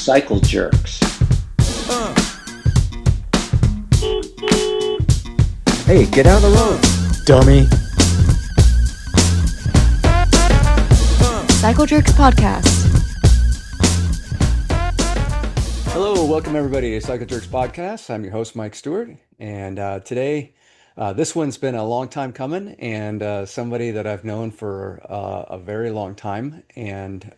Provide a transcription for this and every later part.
Cycle Jerks. Hey, get out of the road, dummy. Cycle Jerks Podcast. Hello, welcome everybody to Cycle Jerks Podcast. I'm your host, Mike Stewart, and today, this one's been a long time coming, and somebody that I've known for a very long time, and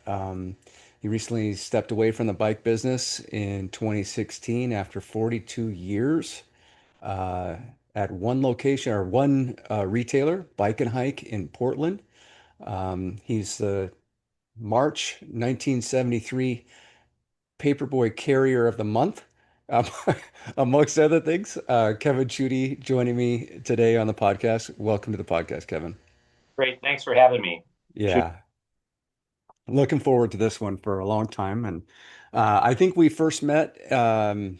he recently stepped away from the bike business in 2016 after 42 years uh, at one location or one retailer, Bike and Hike in Portland. He's the March 1973 Paperboy Carrier of the Month, um, amongst other things. Kevin Chudy joining me today on the podcast. Welcome to the podcast, Kevin. Great. Thanks for having me. Yeah, looking forward to this one for a long time. And I think we first met. Giant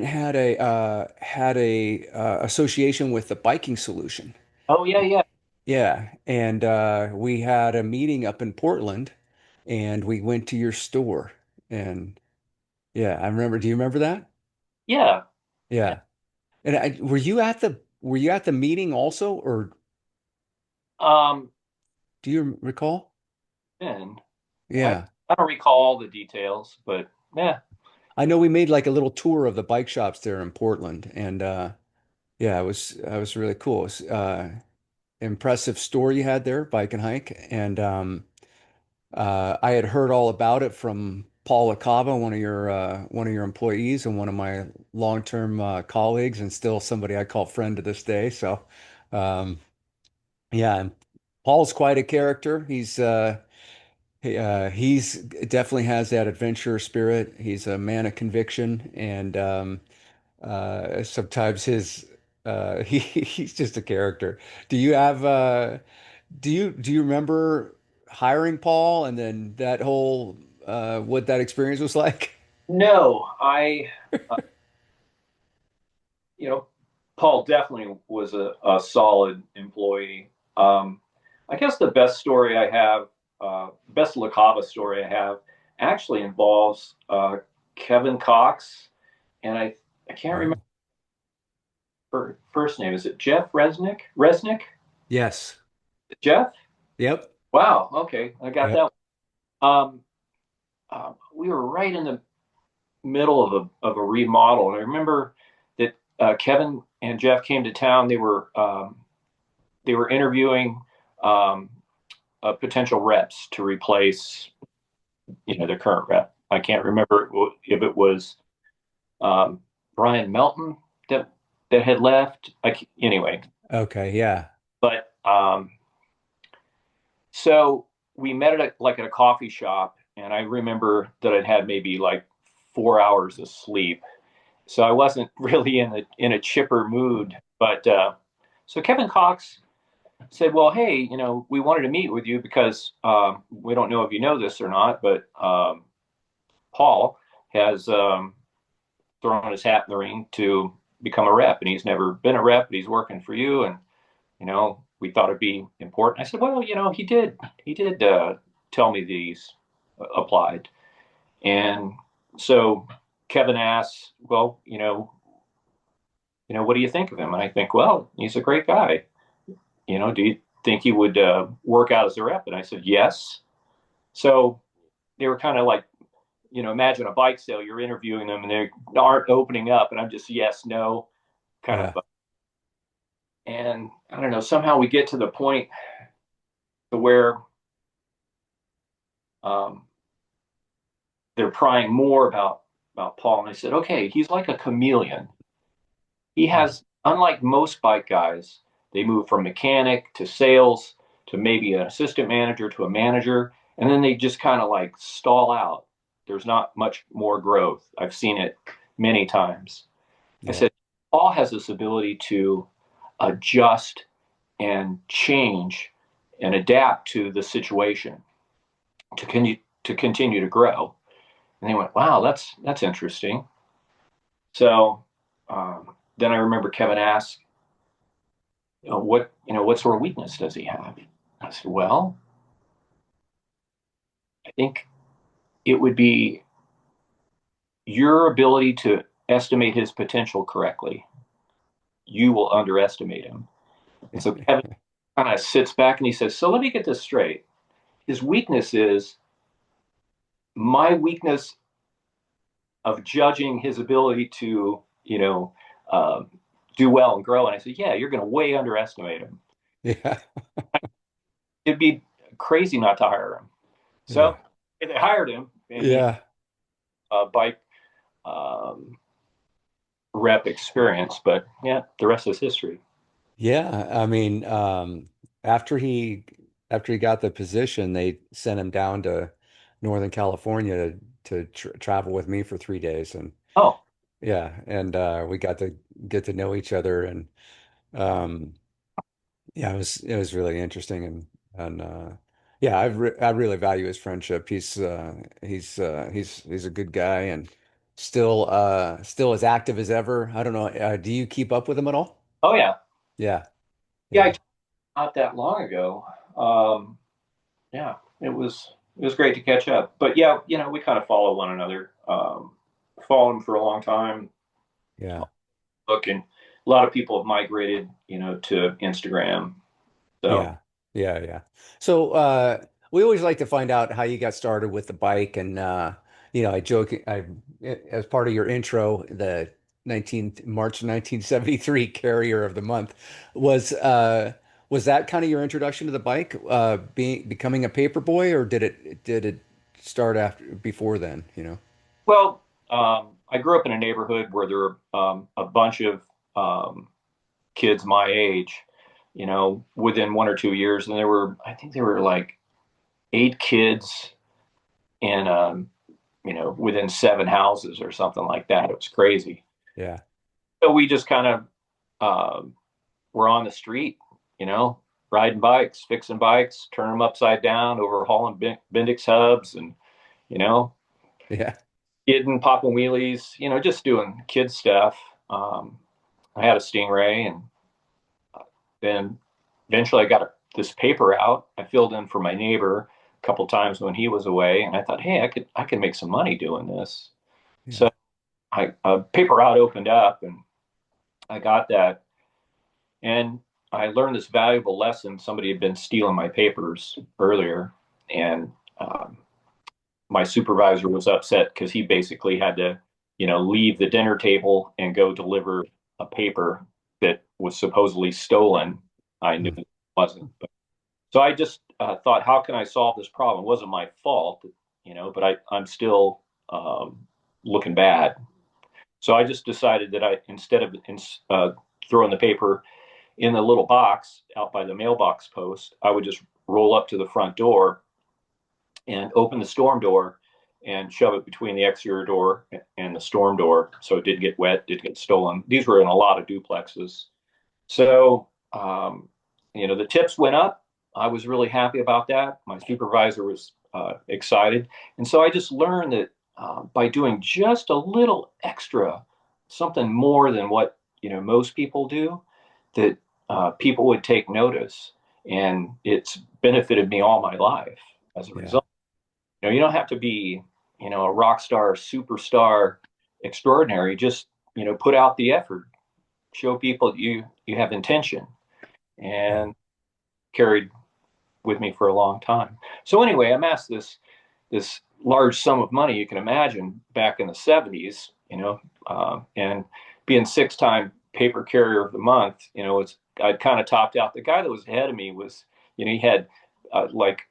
had a association with the biking solution. Oh, yeah, yeah. Yeah, and we had a meeting up in Portland, and we went to your store, and yeah, I remember. Do you remember that? Yeah. Yeah. Yeah. And were you at the meeting also, or Um, do you recall? and I, Yeah. I don't recall all the details, but yeah. I know we made like a little tour of the bike shops there in Portland, and yeah, it was really cool. It was, impressive store you had there, Bike and Hike, and I had heard all about it from Paul LaCava, one of your employees and one of my long-term colleagues, and still somebody I call friend to this day. So, um, yeah, and Paul's quite a character. He's definitely has that adventurer spirit. He's a man of conviction, and sometimes he's just a character. Do you have do you remember hiring Paul and then that whole what that experience was like? No, uh, you know, Paul definitely was a solid employee. I guess the best story I have, best LaCava story I have, actually involves Kevin Cox, and I can't remember Oh, her first name. Is it Jeff Resnick? Resnick? yes. Jeff? Yep. Wow. Okay, I got Yep. that. Um, we were right in the middle of a remodel, and I remember that Kevin and Jeff came to town. They were interviewing um, potential reps to replace their current rep. I can't remember if it was um, Brian Melton that had left. Anyway, Okay. Yeah. but so we met at a coffee shop, and I remember that I'd had maybe like 4 hours of sleep, so I wasn't really in a chipper mood. But so Kevin Cox said, "Well, hey, we wanted to meet with you because we don't know if you know this or not, but Paul has thrown his hat in the ring to become a rep, and he's never been a rep, but he's working for you, and we thought it'd be important." I said, "Well, he did tell me these applied." And so Kevin asked, "Well, what do you think of him?" And I think, "Well, he's a great guy. Do you think he would work out as a rep?" And I said, "Yes." So they were kind of like, imagine a bike sale. You're interviewing them and they aren't opening up, and I'm just yes, no, kind Yeah. of. And I don't know. Somehow we get to the point to where um, they're prying more about Paul. And I said, "Okay, he's like a chameleon. He has, unlike most bike guys, they move from mechanic to sales to maybe an assistant manager to a manager, and then they just kind of like stall out. There's not much more growth. I've seen it many times." I Yeah. said, "Paul has this ability to adjust and change and adapt to the situation to continue to grow." And they went, "Wow, that's interesting." So then I remember Kevin asked, what sort of weakness does he have?" I said, "Well, I think it would be your ability to estimate his potential correctly. You will underestimate him. And so Kevin kind of sits back and he says, "So let me get this straight. His weakness is my weakness of judging his ability to, uh, do well and grow." And I said, "Yeah, you're going to way underestimate him. Yeah. It'd be crazy not to hire him." Yeah. So they hired him, and he Yeah. bike um, rep experience. But yeah, the rest is history. Yeah. I mean, after he after he got the position, they sent him down to Northern California to travel with me for 3 days. And Oh, yeah, and we got to get to know each other. And um, yeah, it was really interesting. And yeah, I really value his friendship. He's a good guy and still as active as ever. I don't know. Do you keep up with him at all? oh yeah, Yeah. yeah. Yeah. Not that long ago. Yeah, it was great to catch up. But yeah, we kind of follow one another. Followed him for a long time. Yeah. Look, and a lot of people have migrated, to Instagram. So, Yeah. Yeah. Yeah. So we always like to find out how you got started with the bike. And I joke, as part of your intro, the 19 March 1973 Carrier of the Month was was that kind of your introduction to the bike, becoming a paper boy, or did it start after before then, you know? well, I grew up in a neighborhood where there were a bunch of um, kids my age, within 1 or 2 years, and I think there were like 8 kids in, within 7 houses or something like that. It was crazy. Yeah. So we just kind of were on the street, you know, riding bikes, fixing bikes, turning them upside down, overhauling Bendix hubs, and you know, Yeah. kidding, popping wheelies, just doing kid stuff. I had a Stingray, and then eventually I got this paper out. I filled in for my neighbor a couple times when he was away, and I thought, hey, I could make some money doing this. Yeah. So a paper route opened up, and I got that, and I learned this valuable lesson. Somebody had been stealing my papers earlier, and my supervisor was upset because he basically had to, leave the dinner table and go deliver a paper that was supposedly stolen. I knew Hmm. it wasn't. So I just thought, how can I solve this problem? It wasn't my fault, but I'm still looking bad. So I just decided that instead of throwing the paper in the little box out by the mailbox post, I would just roll up to the front door and open the storm door and shove it between the exterior door and the storm door so it didn't get wet, didn't get stolen. These were in a lot of duplexes. So, the tips went up. I was really happy about that. My supervisor was excited. And so I just learned that by doing just a little extra, something more than what, most people do, that people would take notice. And it's benefited me all my life as a Yeah. result. You don't have to be, a rock star, superstar, extraordinary. Just, put out the effort, show people that you have intention, Yeah. and carried with me for a long time. So anyway, I'm asked this large sum of money, you can imagine, back in the 70s, and being 6-time paper carrier of the month, I'd kind of topped out. The guy that was ahead of me was, he had like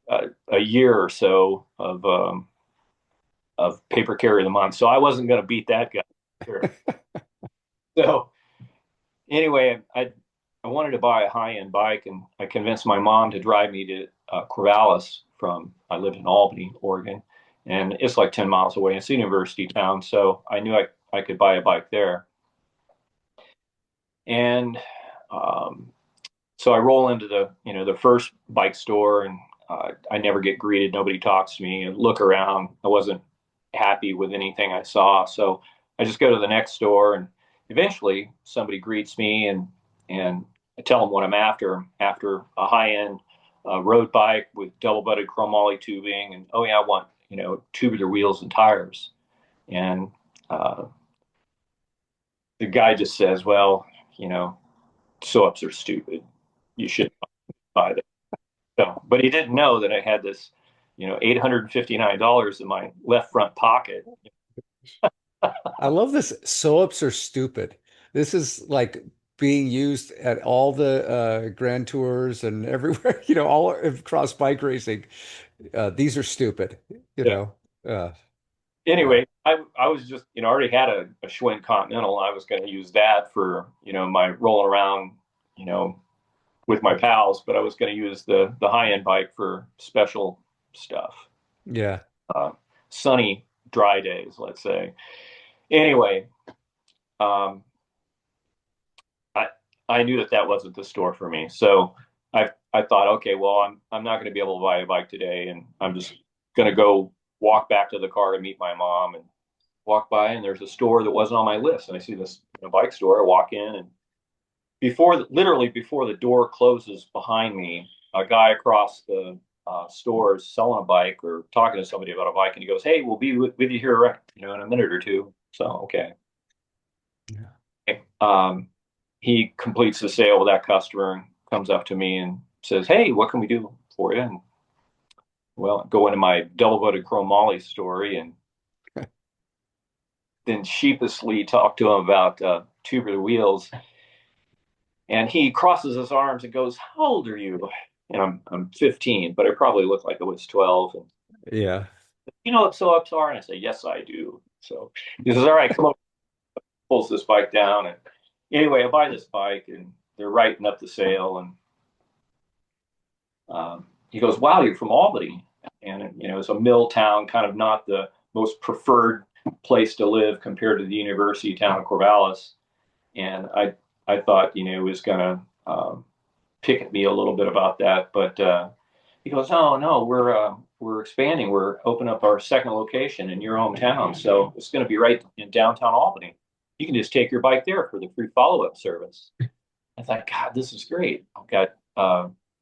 a year or so of paper carrier of the month, so I wasn't going to beat that guy. Sure. So anyway, I wanted to buy a high end bike, and I convinced my mom to drive me to Corvallis. I lived in Albany, Oregon, and it's like 10 miles away. It's a university town, so I knew I could buy a bike there. And um, so I roll into the first bike store, and I never get greeted. Nobody talks to me. And look around. I wasn't happy with anything I saw, so I just go to the next store, and eventually somebody greets me, and I tell them what I'm after a high end road bike with double butted chromoly tubing, and oh yeah, I want tubular wheels and tires. And uh, the guy just says, well, you know, sew-ups are stupid. You shouldn't buy them. So, but he didn't know that I had this, $859 in my left front pocket. I love this. Sew-ups are stupid. This is like being used at all the Grand Tours and everywhere, all across bike racing. These are stupid, you Yeah. know. Uh, yeah. Anyway, I was just, already had a Schwinn Continental. I was going to use that for, my rolling around, you know, with my pals, but I was going to use the high end bike for special stuff, Yeah. uh, sunny, dry days, let's say. Anyway, um, I I knew that that wasn't the store for me, so I thought, okay, well, I'm not going to be able to buy a bike today, and I'm just going to go walk back to the car to meet my mom, and walk by, and there's a store that wasn't on my list, and I see this bike store. I walk in, and literally before the door closes behind me, a guy across the store is selling a bike or talking to somebody about a bike, and he goes, "Hey, we'll be with you here, in a minute or two." So okay. Yeah. Um, he completes the sale with that customer and comes up to me and says, "Hey, what can we do for you?" And well, go into my double-butted chromoly story and then sheepishly talk to him about tubular wheels. And he crosses his arms and goes, "How old are you?" And I'm 15, but I probably look like I was 12. And Yeah. you know what sew-ups are? And I say, "Yes, I do." So he says, "All right, come on." Pulls this bike down, and anyway, I buy this bike, and they're writing up the sale, and he goes, "Wow, you're from Albany," and it's a mill town, kind of not the most preferred place to live compared to the university town of Corvallis. And I thought it was gonna pick at me a little bit about that, but he goes, "Oh no, we're expanding. We're opening up our second location in your hometown, so it's going to be right in downtown Albany. You can just take your bike there for the free follow-up service." I thought, God, this is great. I've got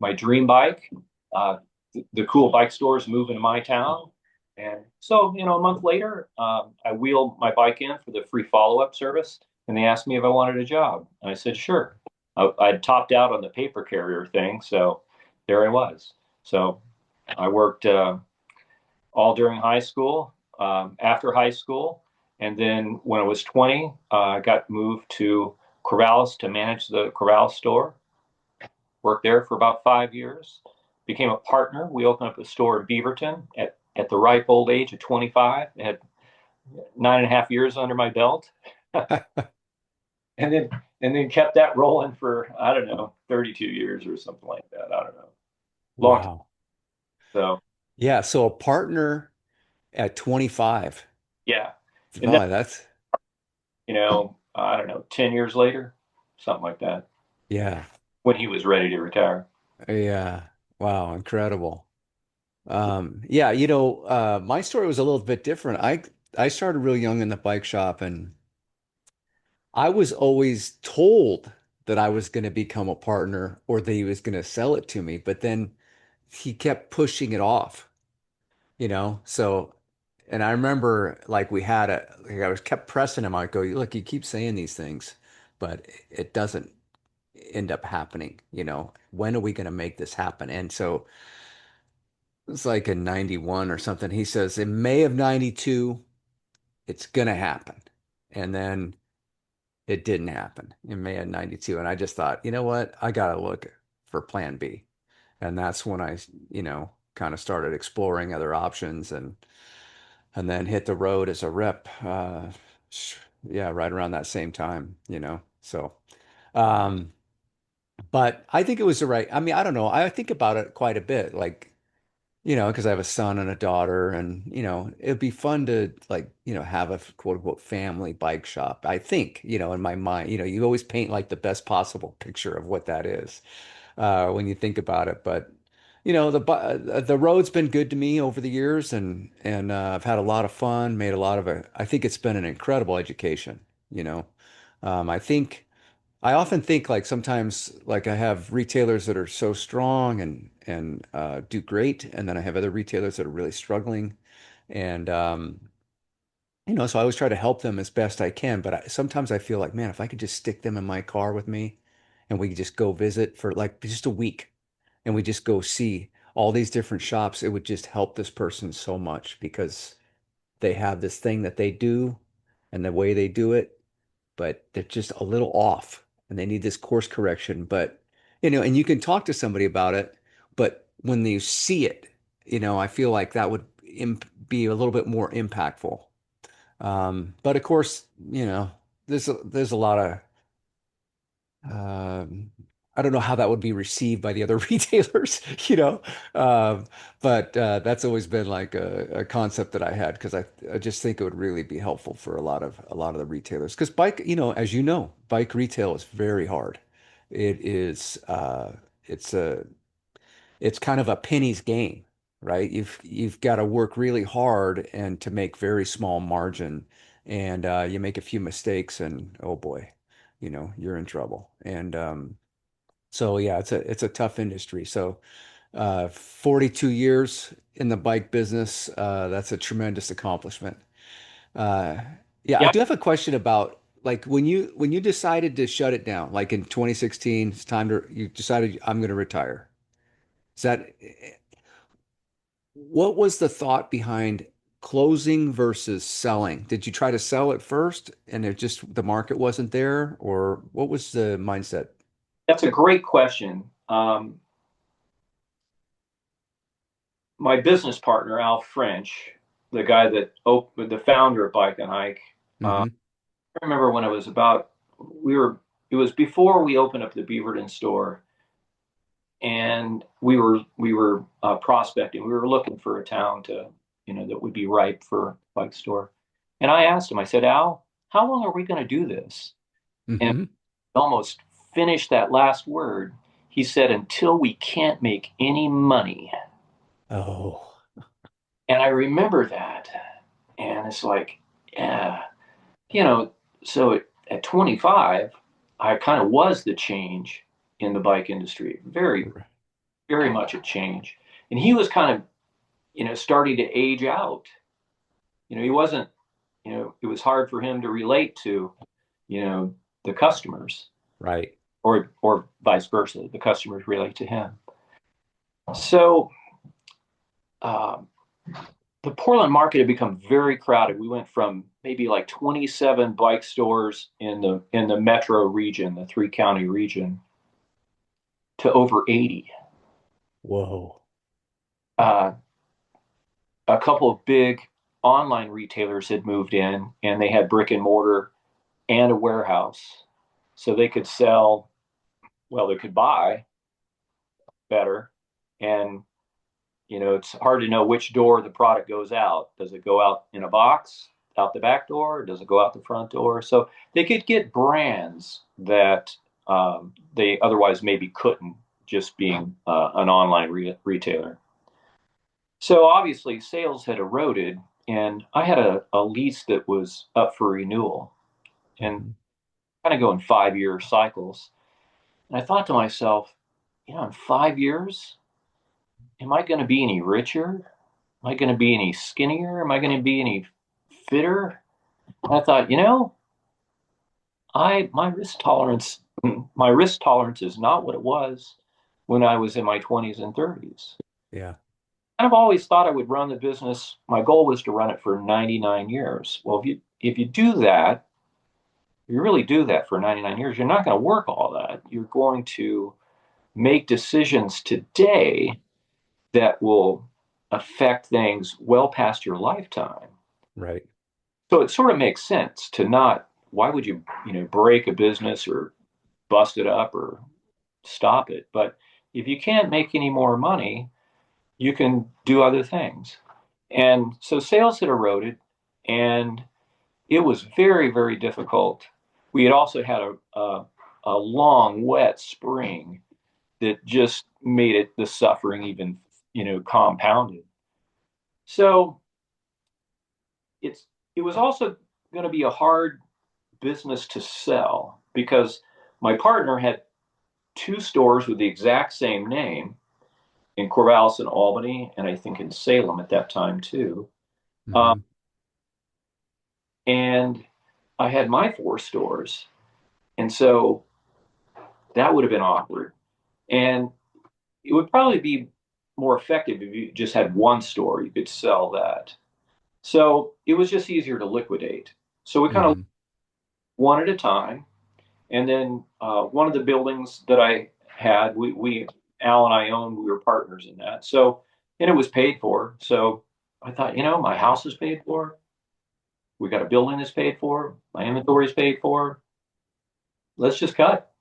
my dream bike. The cool bike stores moving to my town. And so, a month later, I wheeled my bike in for the free follow-up service, and they asked me if I wanted a job. And I said, sure. I'd topped out on the paper carrier thing, so there I was. So I worked all during high school, after high school, and then when I was 20, I got moved to Corvallis to manage the Corvallis store. Worked there for about 5 years. Became a partner. We opened up a store in Beaverton at the ripe old age of 25. I had 9.5 years under my belt, and then kept that rolling for, I don't know, 32 years or something like that. I don't know, long time. Wow. So Yeah. So a partner at 25. yeah, and then Wow, that's I don't know, 10 years later, something like that, yeah. when he was ready to retire. Yeah. Wow, incredible. Yeah, my story was a little bit different. I started real young in the bike shop, and I was always told that I was going to become a partner or that he was going to sell it to me, but then he kept pushing it off, So, and I remember like like I was kept pressing him. I go, look, you keep saying these things, but it doesn't end up happening, When are we going to make this happen? And so it's like in 91 or something. He says in May of 92, it's going to happen. And then it didn't happen in May of 92. And I just thought, you know what? I got to look for plan B. And that's when I, kind of started exploring other options and then hit the road as a rep. Yeah, right around that same time, So, um, but I think it was the right. I mean, I don't know. I think about it quite a bit. Like, because I have a son and a daughter, and it'd be fun to like, have a quote unquote family bike shop. I think, in my mind, you always paint like the best possible picture of what that is when you think about it. But the road's been good to me over the years, and I've had a lot of fun, made a lot of it. I think it's been an incredible education. You know, I think. I often think like sometimes like I have retailers that are so strong and do great, and then I have other retailers that are really struggling. And so I always try to help them as best I can, but sometimes I feel like, man, if I could just stick them in my car with me and we could just go visit for like just a week and we just go see all these different shops, it would just help this person so much because they have this thing that they do and the way they do it, but they're just a little off and they need this course correction. But, and you can talk to somebody about it, but when you see it, I feel like that would be a little bit more impactful. But of course, there's a lot of um, I don't know how that would be received by the other retailers, um, but that's always been like a concept that I had because I just think it would really be helpful for a lot of the retailers because bike, as you know, bike retail is very hard. It is it's a it's kind of a penny's game, right? You've got to work really hard and to make very small margin, and you make a few mistakes, and oh boy, you're in trouble. And so yeah, it's a tough industry. So 42 years in the bike business, that's a tremendous accomplishment. Uh, yeah, I Yeah, do have a question about like when you decided to shut it down, like in 2016, you decided I'm going to retire. Is that What was the thought behind closing versus selling? Did you try to sell it first and it just the market wasn't there, or what was the mindset? that's a great question. My business partner, Al French, the guy that opened, the founder of Bike and Hike, Hmm. I remember when it was about, it was before we opened up the Beaverton store, and we were prospecting. We were looking for a town that would be ripe for a bike store. And I asked him, I said, Al, how long are we going to do this? And Hmm. almost finished that last word. He said, until we can't make any money. Oh, And I remember that. And it's like, yeah, you know, so at 25, I kind of was the change in the bike industry. Very, very much a change. And he was kind of, starting to age out. He wasn't, it was hard for him to relate to, you know, the customers, right. or vice versa. The customers relate to him. So um, the Portland market had become very crowded. We went from maybe like 27 bike stores in the metro region, the 3 county region, to over 80. Whoa. Uh, a couple of big online retailers had moved in, and they had brick and mortar and a warehouse, so they could sell. Well, they could buy better, and it's hard to know which door the product goes out. Does it go out in a box out the back door? Or does it go out the front door? So they could get brands that they otherwise maybe couldn't, just being an online retailer. So obviously sales had eroded, and I had a lease that was up for renewal and Hmm. kind of go in 5-year cycles. And I thought to myself, in 5 years, am I going to be any richer? Am I going to be any skinnier? Am I going to be any fitter? And I thought, I my risk tolerance is not what it was when I was in my 20s and 30s. Yeah. I've always thought I would run the business. My goal was to run it for 99 years. Well, if you do that, you really do that for 99 years, you're not going to work all that. You're going to make decisions today that will affect things well past your lifetime. Right. So it sort of makes sense to not, why would you break a business or bust it up or stop it? But if you can't make any more money, you can do other things. And so sales had eroded, and it was very, very difficult. We had also had a long, wet spring that just made the suffering even, compounded. So it's it was also going to be a hard business to sell because my partner had 2 stores with the exact same name in Corvallis and Albany, and I think in Salem at that time too. Um, Hmm. and I had my 4 stores. And so that would have been awkward. And it would probably be more effective if you just had one store, you could sell that. So it was just easier to liquidate. So we kind of Hmm. one at a time. And then one of the buildings that I had, we Al and I owned, we were partners in that. So, and it was paid for. So I thought, my house is paid for. We got a building that's paid for. My inventory is paid for. Let's just cut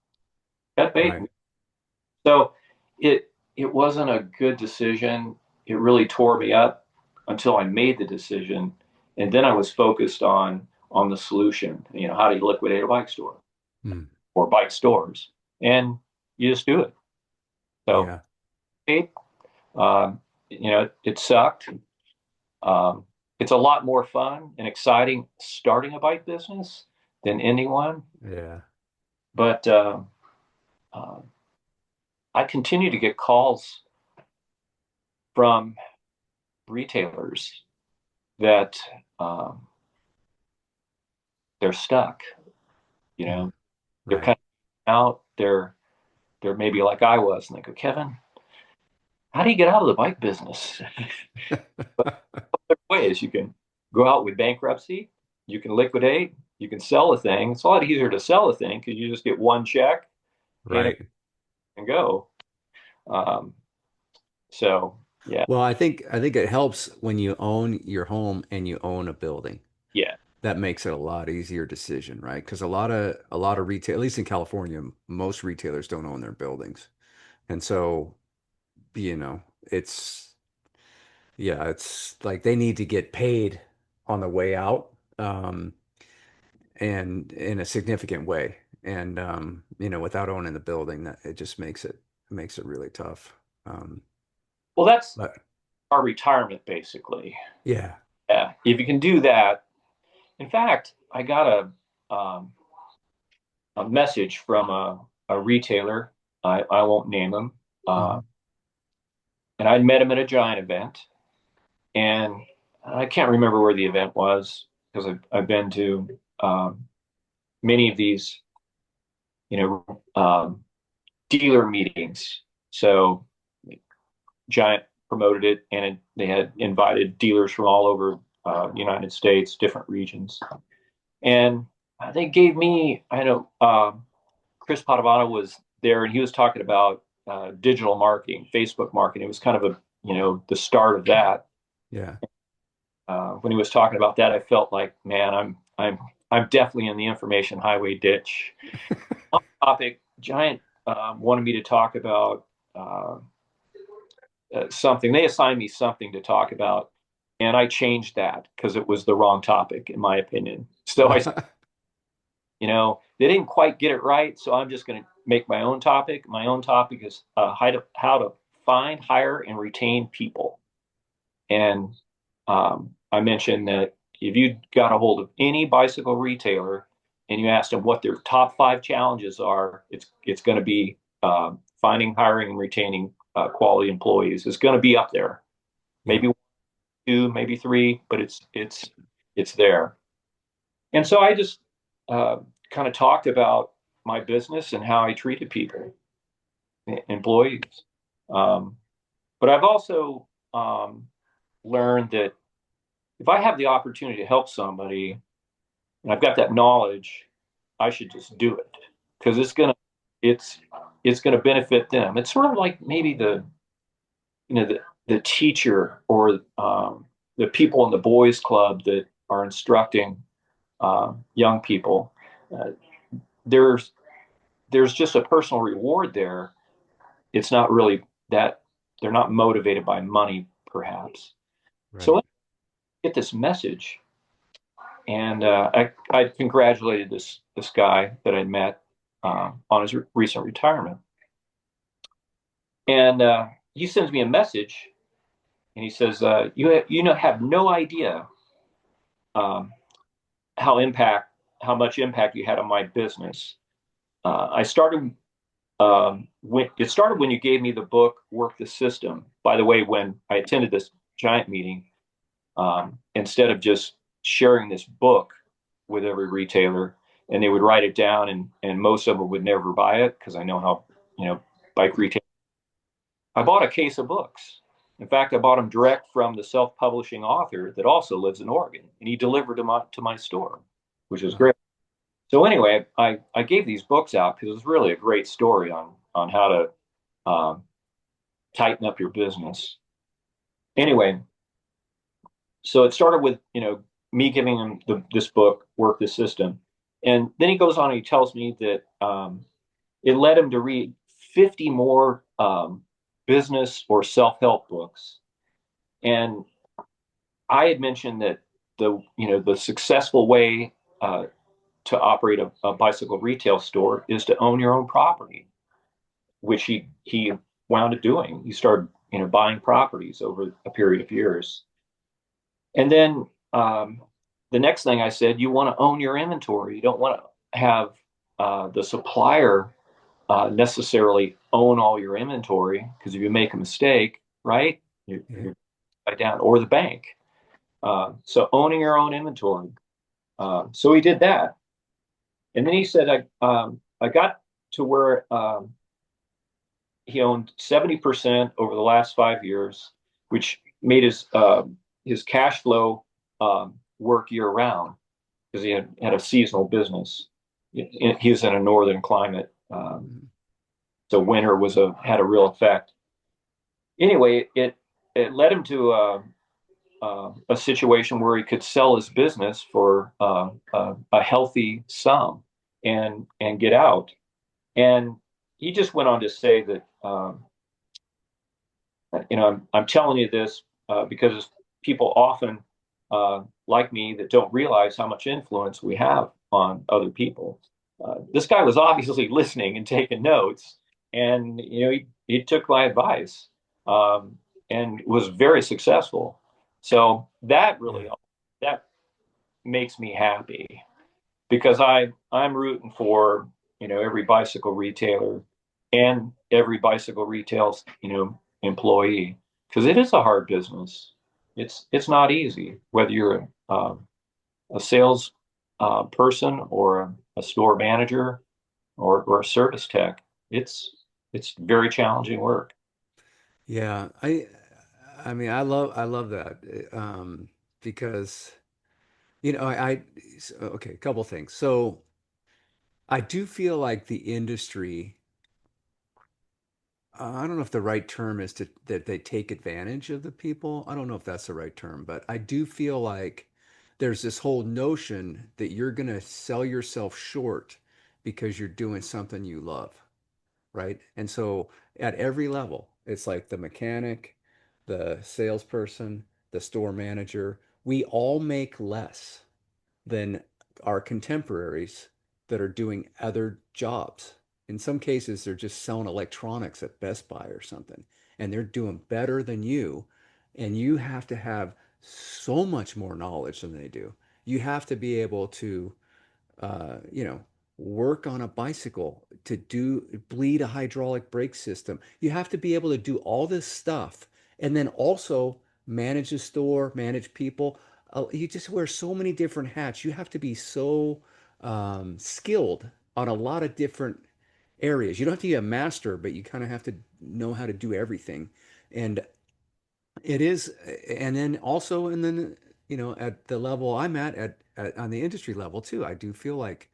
bait. Right. So it wasn't a good decision. It really tore me up until I made the decision, and then I was focused on the solution. How do you liquidate a bike store Mm. or bike stores? And you just do it. So Yeah. it sucked. Um, it's a lot more fun and exciting starting a bike business than ending one. Yeah. But uh, I continue to get calls from retailers that um, they're stuck. You Mm. know, they're Right. kind of out. They're maybe like I was, and they go, Kevin, how do you get out of the bike business? There are ways you can go out with bankruptcy, you can liquidate, you can sell a thing. It's a lot easier to sell a thing because you just get one check, pay it, Right. and go. Um, so yeah, Well, I think it helps when you own your home and you own a building. yeah. That makes it a lot easier decision, right? Because a lot of retail, at least in California, most retailers don't own their buildings. And so, you know, it's yeah, it's like they need to get paid on the way out, and in a significant way. And without owning the building, that it makes it really tough. Um, Well, that's but our retirement basically. yeah. Yeah, if you can do that. In fact, I got a message from a retailer. I won't name him. Uh, Hmm. and I'd met him at a giant event, and I can't remember where the event was because I've been to many of these, you dealer meetings. So Giant promoted it, and they had invited dealers from all over the United States, different regions, and they gave me. I know Chris Padavano was there, and he was talking about digital marketing, Facebook marketing. It was kind of the start of that. Yeah. When he was talking about that, I felt like, man, I'm definitely in the information highway ditch. Topic Giant wanted me to talk about uh, something. They assigned me something to talk about, and I changed that because it was the wrong topic, in my opinion. So they didn't quite get it right, so I'm just going to make my own topic. My own topic is how to find, hire, and retain people. And I mentioned that if you got a hold of any bicycle retailer and you asked them what their top 5 challenges are, it's going to be finding, hiring, and retaining quality employees. It's going to be up there. Yeah. Maybe 2, maybe 3, but it's there. And so I just uh, kind of talked about my business and how I treated people, employees. Um, but I've also learned that if I have the opportunity to help somebody and I've got that knowledge, I should just do it because it's it's gonna benefit them. It's sort of like maybe the teacher or the people in the boys club that are instructing young people. Uh, there's there's just a personal reward there. It's not really that they're not motivated by money, perhaps. So Right. let's get this message. And I congratulated this guy that I met on his recent retirement. And he sends me a message, and he says, "You have no idea um, how impact how much impact you had on my business. I started when it started when you gave me the book Work the System. By the way, when I attended this giant meeting, instead of just sharing this book with every retailer, and they would write it down, and most of them would never buy it because I know how, you know, bike retail. I bought a case of books. In fact, I bought them direct from the self-publishing author that also lives in Oregon, and he delivered them to my store, which was Wow. great. So anyway, I gave these books out because it was really a great story on how to tighten up your business. Anyway, so it started with, me giving him this book, Work the System, and then he goes on and he tells me that it led him to read 50 more business or self-help books. And I had mentioned that the successful way to operate a bicycle retail store is to own your own property, which he wound up doing. He started buying properties over a period of years, and then the next thing I said, you want to own your inventory. You don't want to have the supplier necessarily own all your inventory, because if you make a mistake, right, Yeah. you're down, or the bank. So owning your own inventory. So he did that, and then he said, I got to where he owned 70% over the last 5 years, which made his cash flow work year round because he had a seasonal business. He was in a northern climate, Mhm. so winter had a real effect. Anyway, it led him to a situation where he could sell his business for a healthy sum and get out. And he just went on to say that I'm telling you this because people often like me that don't realize how much influence we have on other people. This guy was obviously listening and taking notes, and he took my advice and was very successful. So Yeah. that makes me happy because I'm rooting for every bicycle retailer and every bicycle retail employee, because it is a hard business. It's not easy whether you're a sales person or a store manager or a service tech. It's very challenging work. Yeah. I mean, I love that. Because okay, a couple things. So I do feel like the industry, I don't know if the right term is that they take advantage of the people. I don't know if that's the right term, but I do feel like there's this whole notion that you're going to sell yourself short because you're doing something you love, right? And so at every level, it's like the mechanic, the salesperson, the store manager, we all make less than our contemporaries that are doing other jobs. In some cases, they're just selling electronics at Best Buy or something, and they're doing better than you. And you have to have so much more knowledge than they do. You have to be able to you know, work on a bicycle, to do bleed a hydraulic brake system. You have to be able to do all this stuff and then also manage a store, manage people. You just wear so many different hats. You have to be so skilled on a lot of different areas. You don't have to be a master, but you kind of have to know how to do everything. And it is, and then also, and then, at the level I'm at on the industry level too, I do feel like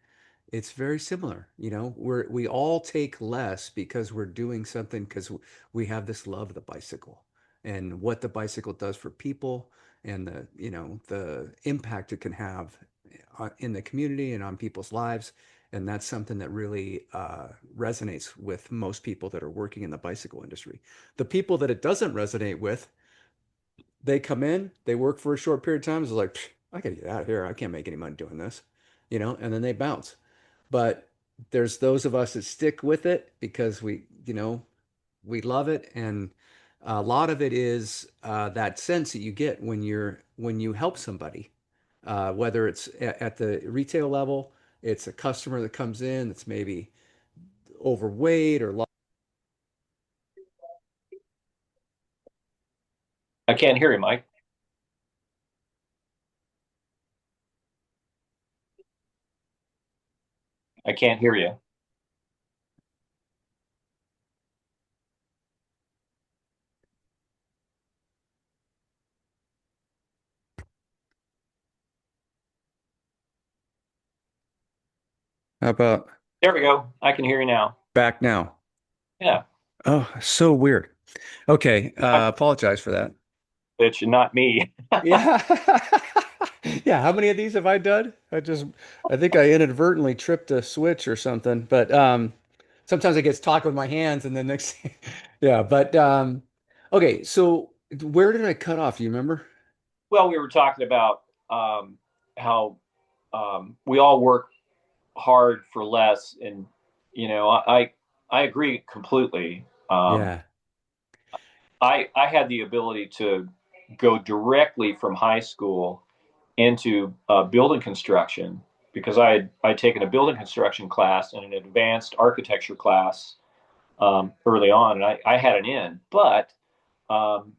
it's very similar. We all take less because we're doing something because we have this love of the bicycle and what the bicycle does for people and the impact it can have in the community and on people's lives. And that's something that really resonates with most people that are working in the bicycle industry. The people that it doesn't resonate with, they come in, they work for a short period of time. It's like, I gotta get out of here. I can't make any money doing this, and then they bounce. But there's those of us that stick with it because we love it. And a lot of it is that sense that you get when you help somebody, whether it's at the retail level, it's a customer that comes in that's maybe overweight or I can't hear you, Mike. I can't hear you. How about There we go. I can hear you now. back now? Yeah. Oh, so weird. Okay, I'm apologize for that. Bitch, and not me. Yeah. Yeah, how many of these have I done? I think I inadvertently tripped a switch or something, but sometimes I get talking with my hands and then next yeah, but okay, so where did I cut off? Do you remember? Well, we were talking about how we all work hard for less, and I agree completely. Yeah. I had the ability to go directly from high school into building construction because I'd taken a building construction class and an advanced architecture class early on, and I had an in. But um,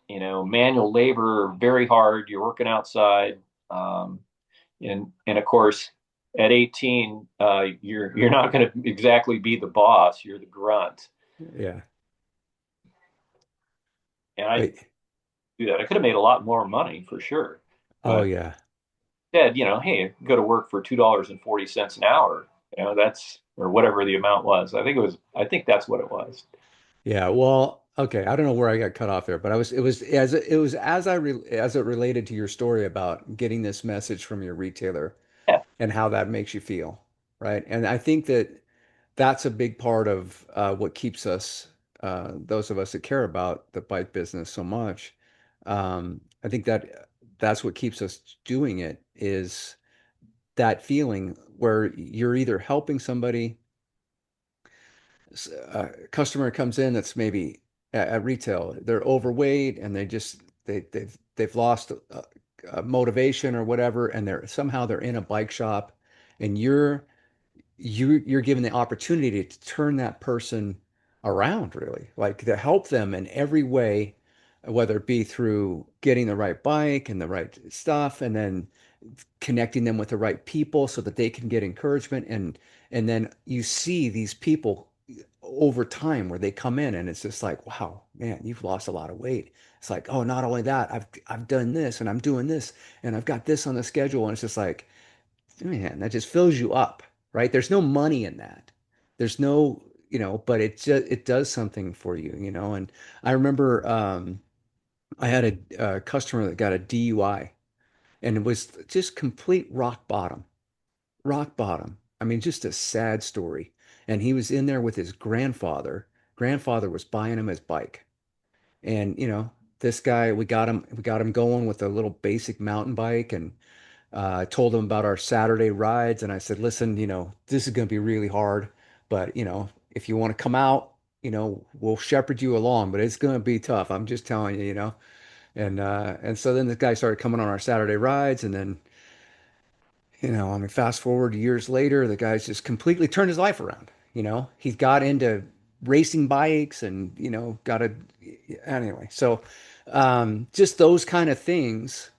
manual labor, very hard. You're working outside, um, and of course, at 18, you're not going to exactly be the boss. You're the grunt, Yeah. and I Wait. do that. I could have made a lot more money for sure, Oh but yeah. said, hey, go to work for $2.40 an hour. That's or whatever the amount was. I think that's what it was. Yeah, well, okay, I don't know where I got cut off there, but it was as as it related to your story about getting this message from your retailer Yeah, and how that makes you feel, right? And I think that that's a big part of what keeps us, those of us that care about the bike business so much. I think that that's what keeps us doing it is that feeling where you're either helping somebody, a customer comes in that's maybe at retail, they're overweight and they've lost motivation or whatever, and they're in a bike shop, and you're given the opportunity to turn that person around, really, like to help them in every way, whether it be through getting the right bike and the right stuff, and then connecting them with the right people so that they can get encouragement. And then you see these people over time where they come in and it's just like, wow, man, you've lost a lot of weight. It's like, oh, not only that, I've done this and I'm doing this and I've got this on the schedule. And it's just like, man, that just fills you up, right? There's no money in that. There's no, but it does something for you, And I remember I had a customer that got a DUI, and it was just complete rock bottom, rock bottom. I mean, just a sad story. And he was in there with his grandfather. Grandfather was buying him his bike. And, this guy, we got him going with a little basic mountain bike, and told him about our Saturday rides. And I said, listen, this is going to be really hard, but if you want to come out, we'll shepherd you along, but it's going to be tough. I'm just telling you, and so then the guy started coming on our Saturday rides, and then, I mean, fast forward years later, the guy's just completely turned his life around. He's got into racing bikes and, got a, anyway. So, just those kind of things,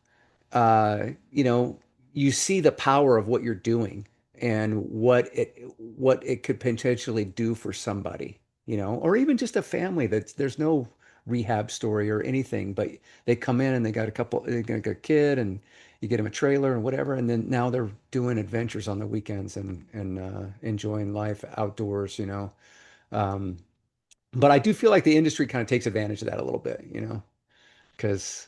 uh, you know, you see the power of what you're doing and what it could potentially do for somebody, or even just a family that's there's no rehab story or anything, but they come in and they got a kid, and you get them a trailer and whatever, and then now they're doing adventures on the weekends and enjoying life outdoors, Um, but I do feel like the industry kind of takes advantage of that a little bit, because,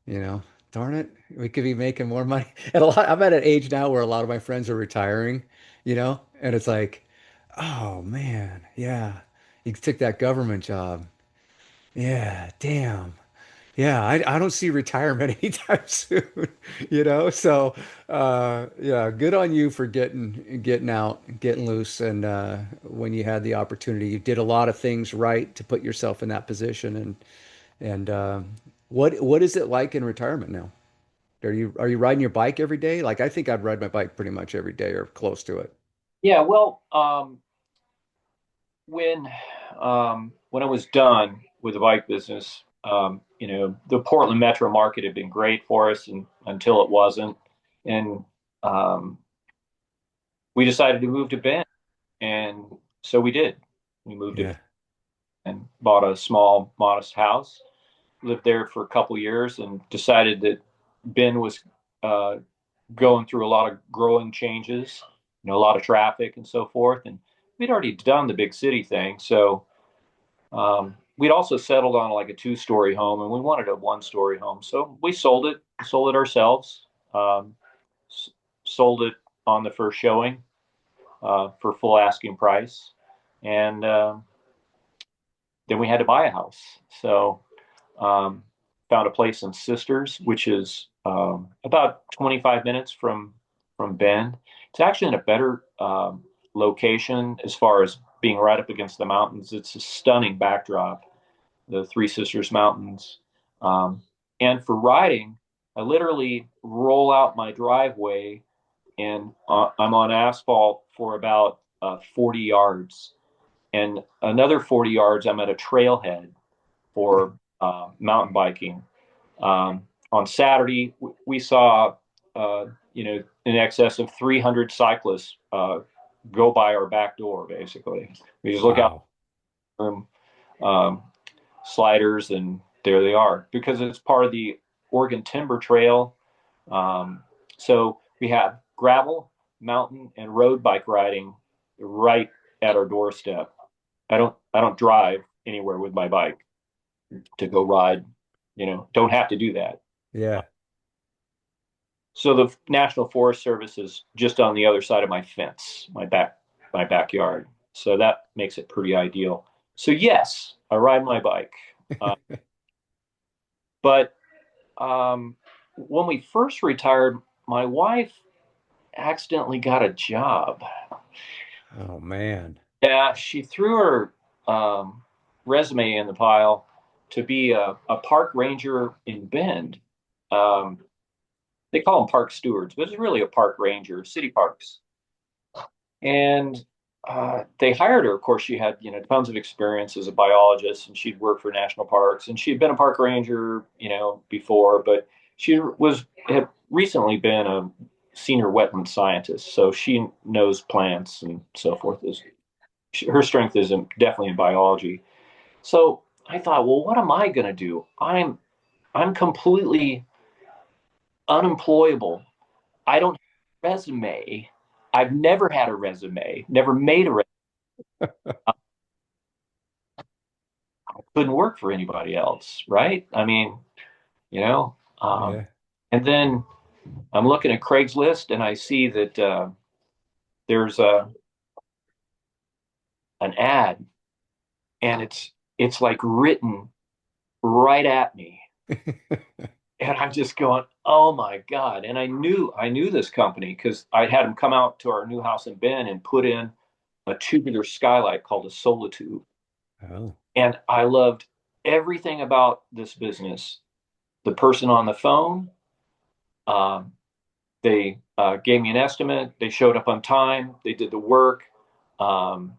you know, darn it, we could be making more money. And I'm at an age now where a lot of my friends are retiring, and it's like, oh man, yeah, you took that government job. Yeah, damn. Yeah, I don't see retirement anytime soon, So, yeah, good on you for getting out, getting loose, and when you had the opportunity, you did a lot of things right to put yourself in that position. And what is it like in retirement now? Are you riding your bike every day? Like I think I'd ride my bike pretty much every day or close to it. yeah. Well, when when I was done with the bike business, the Portland metro market had been great for us, and until it wasn't, and um, we decided to move to Bend, and so we did. We moved to Yeah. and bought a small, modest house. Lived there for a couple years, and decided that Bend was uh, going through a lot of growing changes, a lot of traffic and so forth. And we'd already done the big city thing, so we'd also settled on like a two-story home, and we wanted a one-story home. So we sold it ourselves, um, sold it on the first showing for full asking price, and then we had to buy a house. So um, found a place in Sisters, which is about 25 minutes from Bend. It's actually in a better location as far as being right up against the mountains. It's a stunning backdrop, the Three Sisters Mountains. Um, and for riding, I literally roll out my driveway and I'm on asphalt for about 40 yards. And another 40 yards, I'm at a trailhead for mountain biking. On Saturday, we saw, in excess of 300 cyclists go by our back door, basically. We just look out Wow. from um, sliders, and there they are because it's part of the Oregon Timber Trail. Um, so we have gravel, mountain, and road bike riding right at our doorstep. I don't drive anywhere with my bike to go ride. Don't have to do that. Yeah. So the National Forest Service is just on the other side of my fence, my backyard. So that makes it pretty ideal. So yes, I ride my bike. Uh, but when we first retired, my wife accidentally got a job. Oh man. Yeah, she threw her resume in the pile to be a park ranger in Bend. Um, they call them park stewards, but it's really a park ranger, city parks. And they hired her. Of course, she had tons of experience as a biologist, and she'd worked for national parks, and she'd been a park ranger, before, but she had recently been a senior wetland scientist, so she knows plants and so forth. Her strength is definitely in biology. So I thought, well, what am I going to do? I'm completely unemployable. I don't have a resume. I've never had a resume, never made a resume. I couldn't work for anybody else, right? I mean, you know. Yeah. And then I'm looking at Craigslist, and I see that there's an ad, and it's like written right at me, and I'm just going, oh my God. And I knew this company because I had them come out to our new house in Bend and put in a tubular skylight called a Solitude. Oh. And I loved everything about this business. The person on the phone, um, they gave me an estimate. They showed up on time. They did the work. Um,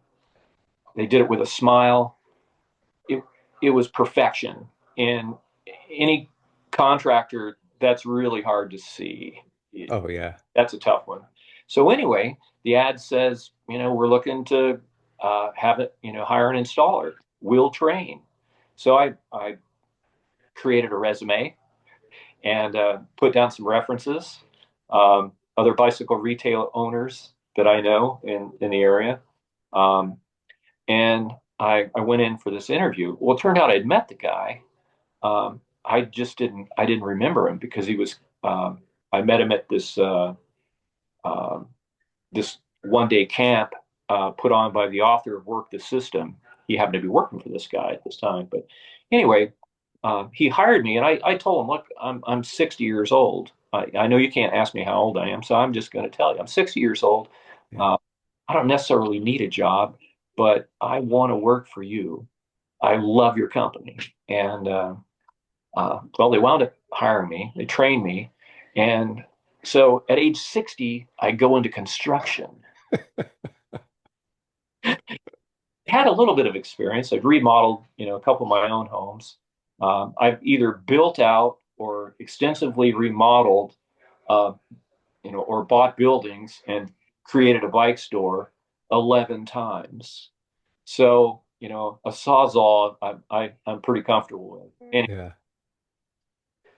they did it with a smile. It, it was perfection. And any contractor, that's really hard to see. Oh yeah. That's a tough one. So anyway, the ad says, we're looking to have it, hire an installer. We'll train. So I created a resume and put down some references, other bicycle retail owners that I know in the area. Um, and I went in for this interview. Well, it turned out I'd met the guy. I didn't remember him because I met him at um, this 1 day camp put on by the author of Work the System. He happened to be working for this guy at this time. But anyway, he hired me, and I told him, look, I'm 60 years old. I know you can't ask me how old I am, so I'm just going to tell you I'm 60 years old. Yeah. Uh, I don't necessarily need a job, but I want to work for you. I love your company. And well, they wound up hiring me. They trained me. And so at age 60, I go into construction. Had a little bit of experience. I've remodeled, a couple of my own homes. I've either built out or extensively remodeled, uh, or bought buildings and created a bike store 11 times. So, a Sawzall, I'm pretty comfortable with. And Yeah.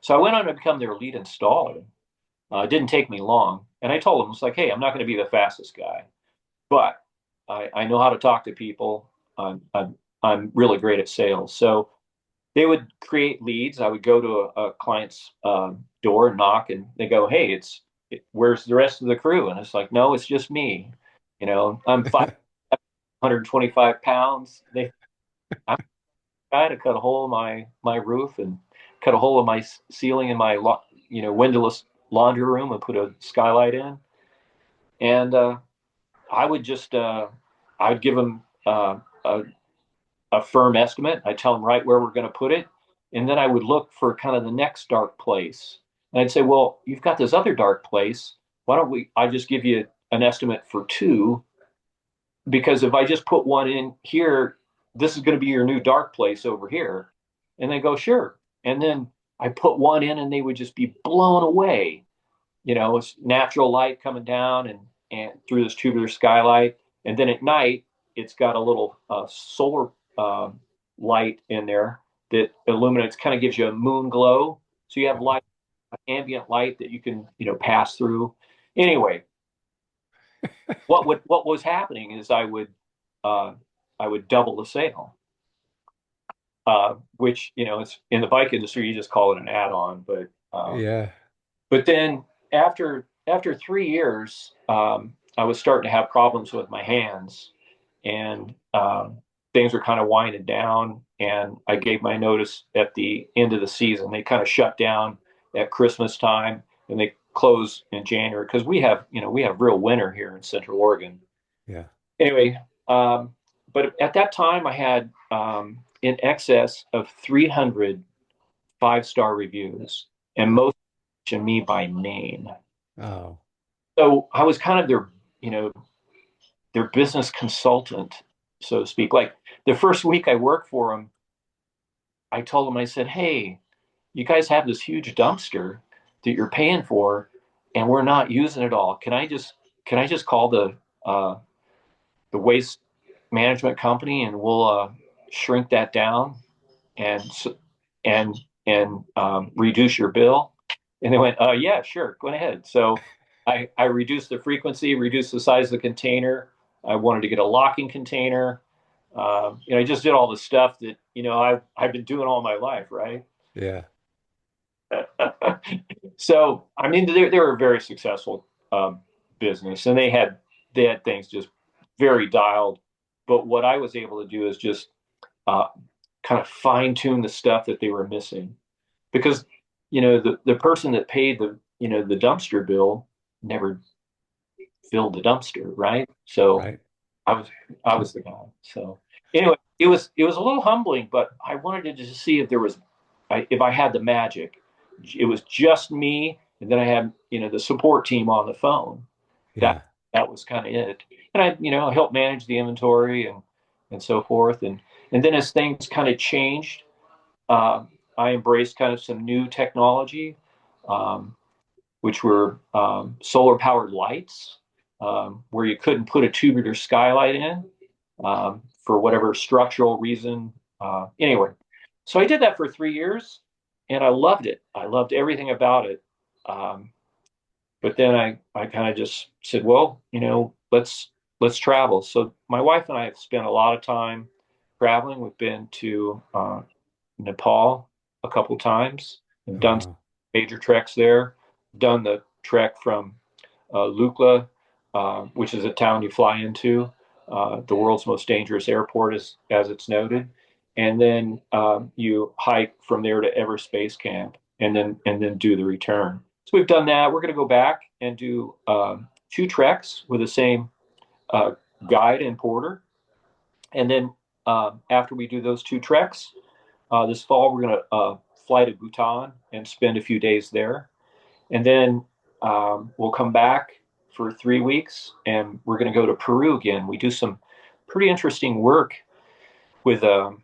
so I went on to become their lead installer. It didn't take me long. And I told them, it's like, hey, I'm not going to be the fastest guy, but I know how to talk to people. I'm really great at sales. So they would create leads. I would go to a client's door and knock, and they go, "Hey, where's the rest of the crew?" And it's like, "No, it's just me. I'm 525 pounds. I'm a guy to cut a hole in my roof and cut a hole in my ceiling in my windowless laundry room and put a skylight in." And I would just I'd give them a firm estimate. I tell them right where we're going to put it. And then I would look for kind of the next dark place. And I'd say, well, you've got this other dark place. Why don't I just give you an estimate for two? Because if I just put one in here, this is going to be your new dark place over here. And they go, sure. And then I put one in and they would just be blown away. It's natural light coming down and through this tubular skylight. And then at night, it's got a little solar uh, light in there that illuminates, kind of gives you a moon glow. So you have light, ambient light that you can, pass through. Anyway, what was happening is uh, I would double the sale, which it's in the bike industry you just call it an add-on, Yeah. but then after 3 years, I was starting to have problems with my hands, and things were kind of winding down. And I gave my notice at the end of the season. They kind of shut down at Christmas time, and they close in January because we have real winter here in Central Oregon. Yeah. Anyway, but at that time I had in excess of 300 5-star reviews, and most mention me by name. Oh, So I was kind of their business consultant, so to speak. Like the first week I worked for them, I told them, I said, "Hey, you guys have this huge dumpster that you're paying for, and we're not using it all. Can I just call the waste management company and we'll shrink that down and and reduce your bill?" And they went, yeah, sure, go ahead. So I reduced the frequency, reduced the size of the container. I wanted to get a locking container. I just did all the stuff that, I've been doing all my life, right? yeah. So, I mean, they were a very successful business, and they had things just very dialed. But what I was able to do is just uh, kind of fine tune the stuff that they were missing, because the person that paid the dumpster bill never filled the dumpster, right? So Right. I was I was the guy. So anyway, it was a little humbling, but I wanted to just see if I had the magic. It was just me, and then I had the support team on the phone. That Yeah. that was kind of it, and I helped manage the inventory and so forth, and then as things kind of changed, uh, I embraced kind of some new technology, um, which were solar powered lights, where you couldn't put a tubular skylight in for whatever structural reason. Anyway, so I did that for 3 years, and I loved it. I loved everything about it. Um, but then I kind of just said, well, let's travel. So my wife and I have spent a lot of time traveling. We've been to Nepal a couple times and Oh, done wow. major treks there. Done the trek from Lukla, which is a town you fly into, the world's most dangerous airport, as it's noted, and then you hike from there to Everest Base Camp, and then do the return. So we've done that. We're going to go back and do two treks with the same uh, guide and porter, and then after we do those two treks, this fall, we're going to fly to Bhutan and spend a few days there. And then we'll come back for 3 weeks, and we're going to go to Peru again. We do some pretty interesting work with um,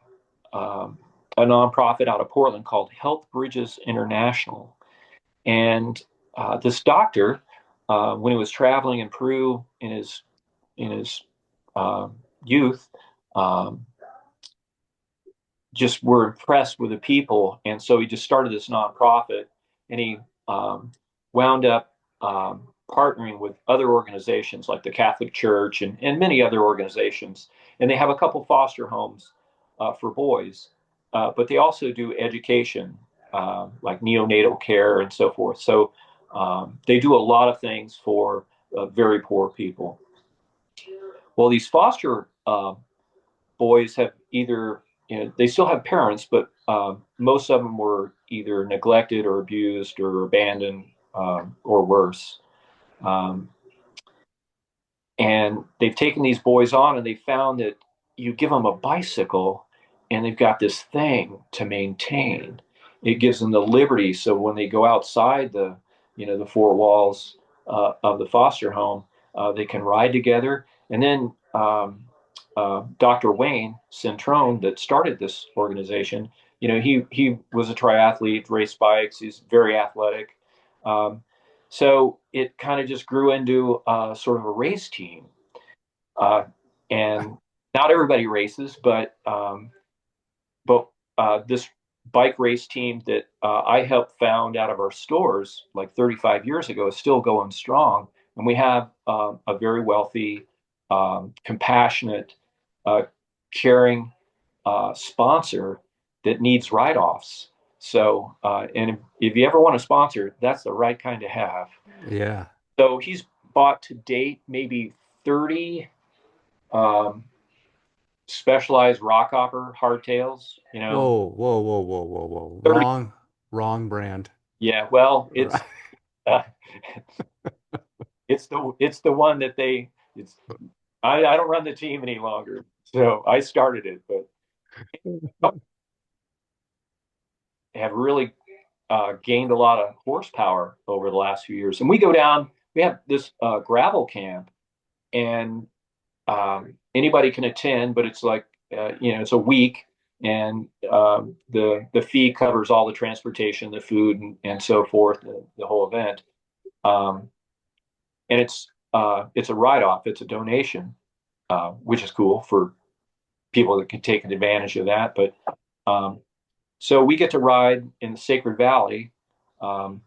a nonprofit out of Portland called Health Bridges International. And this doctor when he was traveling in Peru in his youth, um, just were impressed with the people, and so he just started this nonprofit, and he um, wound up partnering with other organizations like the Catholic Church and many other organizations, and they have a couple foster homes for boys, but they also do education like neonatal care and so forth. So they do a lot of things for very poor people. Well, these foster boys have either, they still have parents, but most of them were either neglected or abused or abandoned, or worse. Um, and they've taken these boys on, and they found that you give them a bicycle and they've got this thing to maintain. It gives them the liberty. So when they go outside the four walls of the foster home, they can ride together. And then Dr. Wayne Centrone, that started this organization, he was a triathlete, raced bikes. He's very athletic. Um, so it kind of just grew into sort of a race team. Uh, and not everybody races, but this bike race team that I helped found out of our stores like 35 years ago is still going strong. And we have a very wealthy, compassionate, uh, caring sponsor that needs write-offs. So, and if you ever want a sponsor, that's the right kind to have. Yeah. So he's bought to date maybe 30 um, specialized rockhopper hardtails. Whoa, whoa, whoa, whoa, whoa, whoa. 30. Wrong brand. Yeah, well, Right. uh, it's the one that they it's I don't run the team any longer, so I started it, but have really gained a lot of horsepower over the last few years. And we go down, we have this gravel camp, and anybody can attend, but it's like it's a week, and the fee covers all the transportation, the food, and so forth, the whole event. Um, and it's a write off, it's a donation, which is cool for people that can take advantage of that. But so we get to ride in the Sacred Valley, um,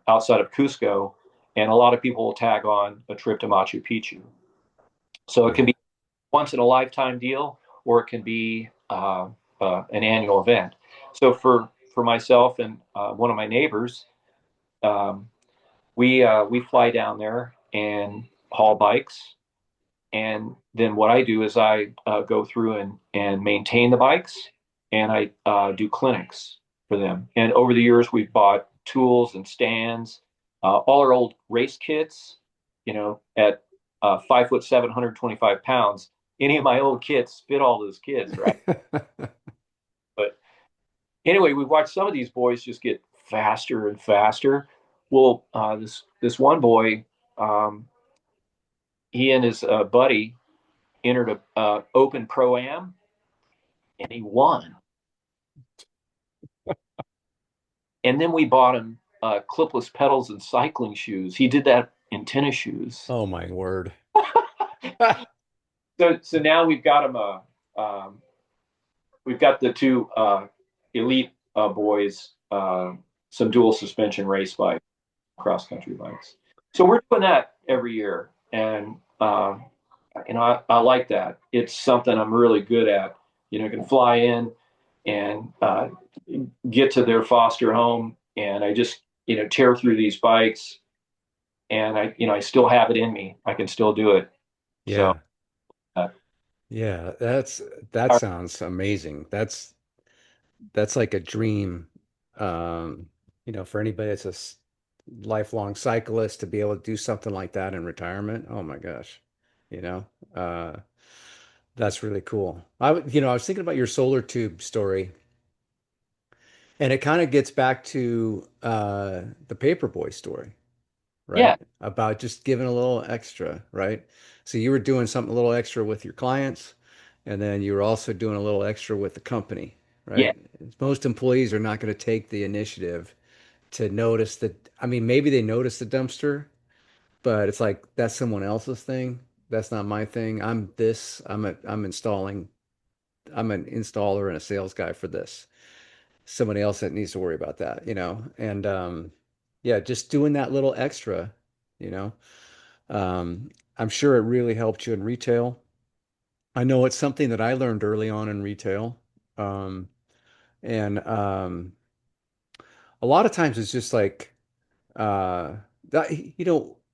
outside of Cusco, and a lot of people will tag on a trip to Machu Picchu. So it can Yeah. be once in a lifetime deal, or it can be an annual event. So for myself and one of my neighbors, um, we fly down there and haul bikes, and then what I do is I go through and maintain the bikes, and I do clinics for them. And over the years, we've bought tools and stands, all our old race kits, at 5'7", 125 pounds. Any of my old kits fit all those kids, right? But anyway, we watched some of these boys just get faster and faster. Well, this one boy, um, he and his buddy entered a open pro am, and he won. And then we bought him clipless pedals and cycling shoes. He did that in tennis shoes. Oh my word. So now we've got the two elite boys, some dual suspension race bikes, cross country bikes. So we're doing that every year, and I like that. It's something I'm really good at. I can fly in and get to their foster home, and I just tear through these bikes, and I still have it in me. I can still do it. So Yeah. uh, Yeah, that sounds amazing. That's like a dream, um, for anybody that's lifelong cyclist to be able to do something like that in retirement. Oh my gosh, you know, uh, that's really cool. I was thinking about your solar tube story, and it kind of gets back to the Paperboy story, yeah, right? About just giving a little extra, right? So you were doing something a little extra with your clients, and then you were also doing a little extra with the company, yeah, right? Most employees are not going to take the initiative to notice that. I mean, maybe they notice the dumpster, but it's like that's someone else's thing. That's not my thing. I'm installing. I'm an installer and a sales guy for this. Somebody else that needs to worry about that, And yeah, just doing that little extra, you know. I'm sure it really helped you in retail. I know it's something that I learned early on in retail. Um, and a lot of times it's just like that,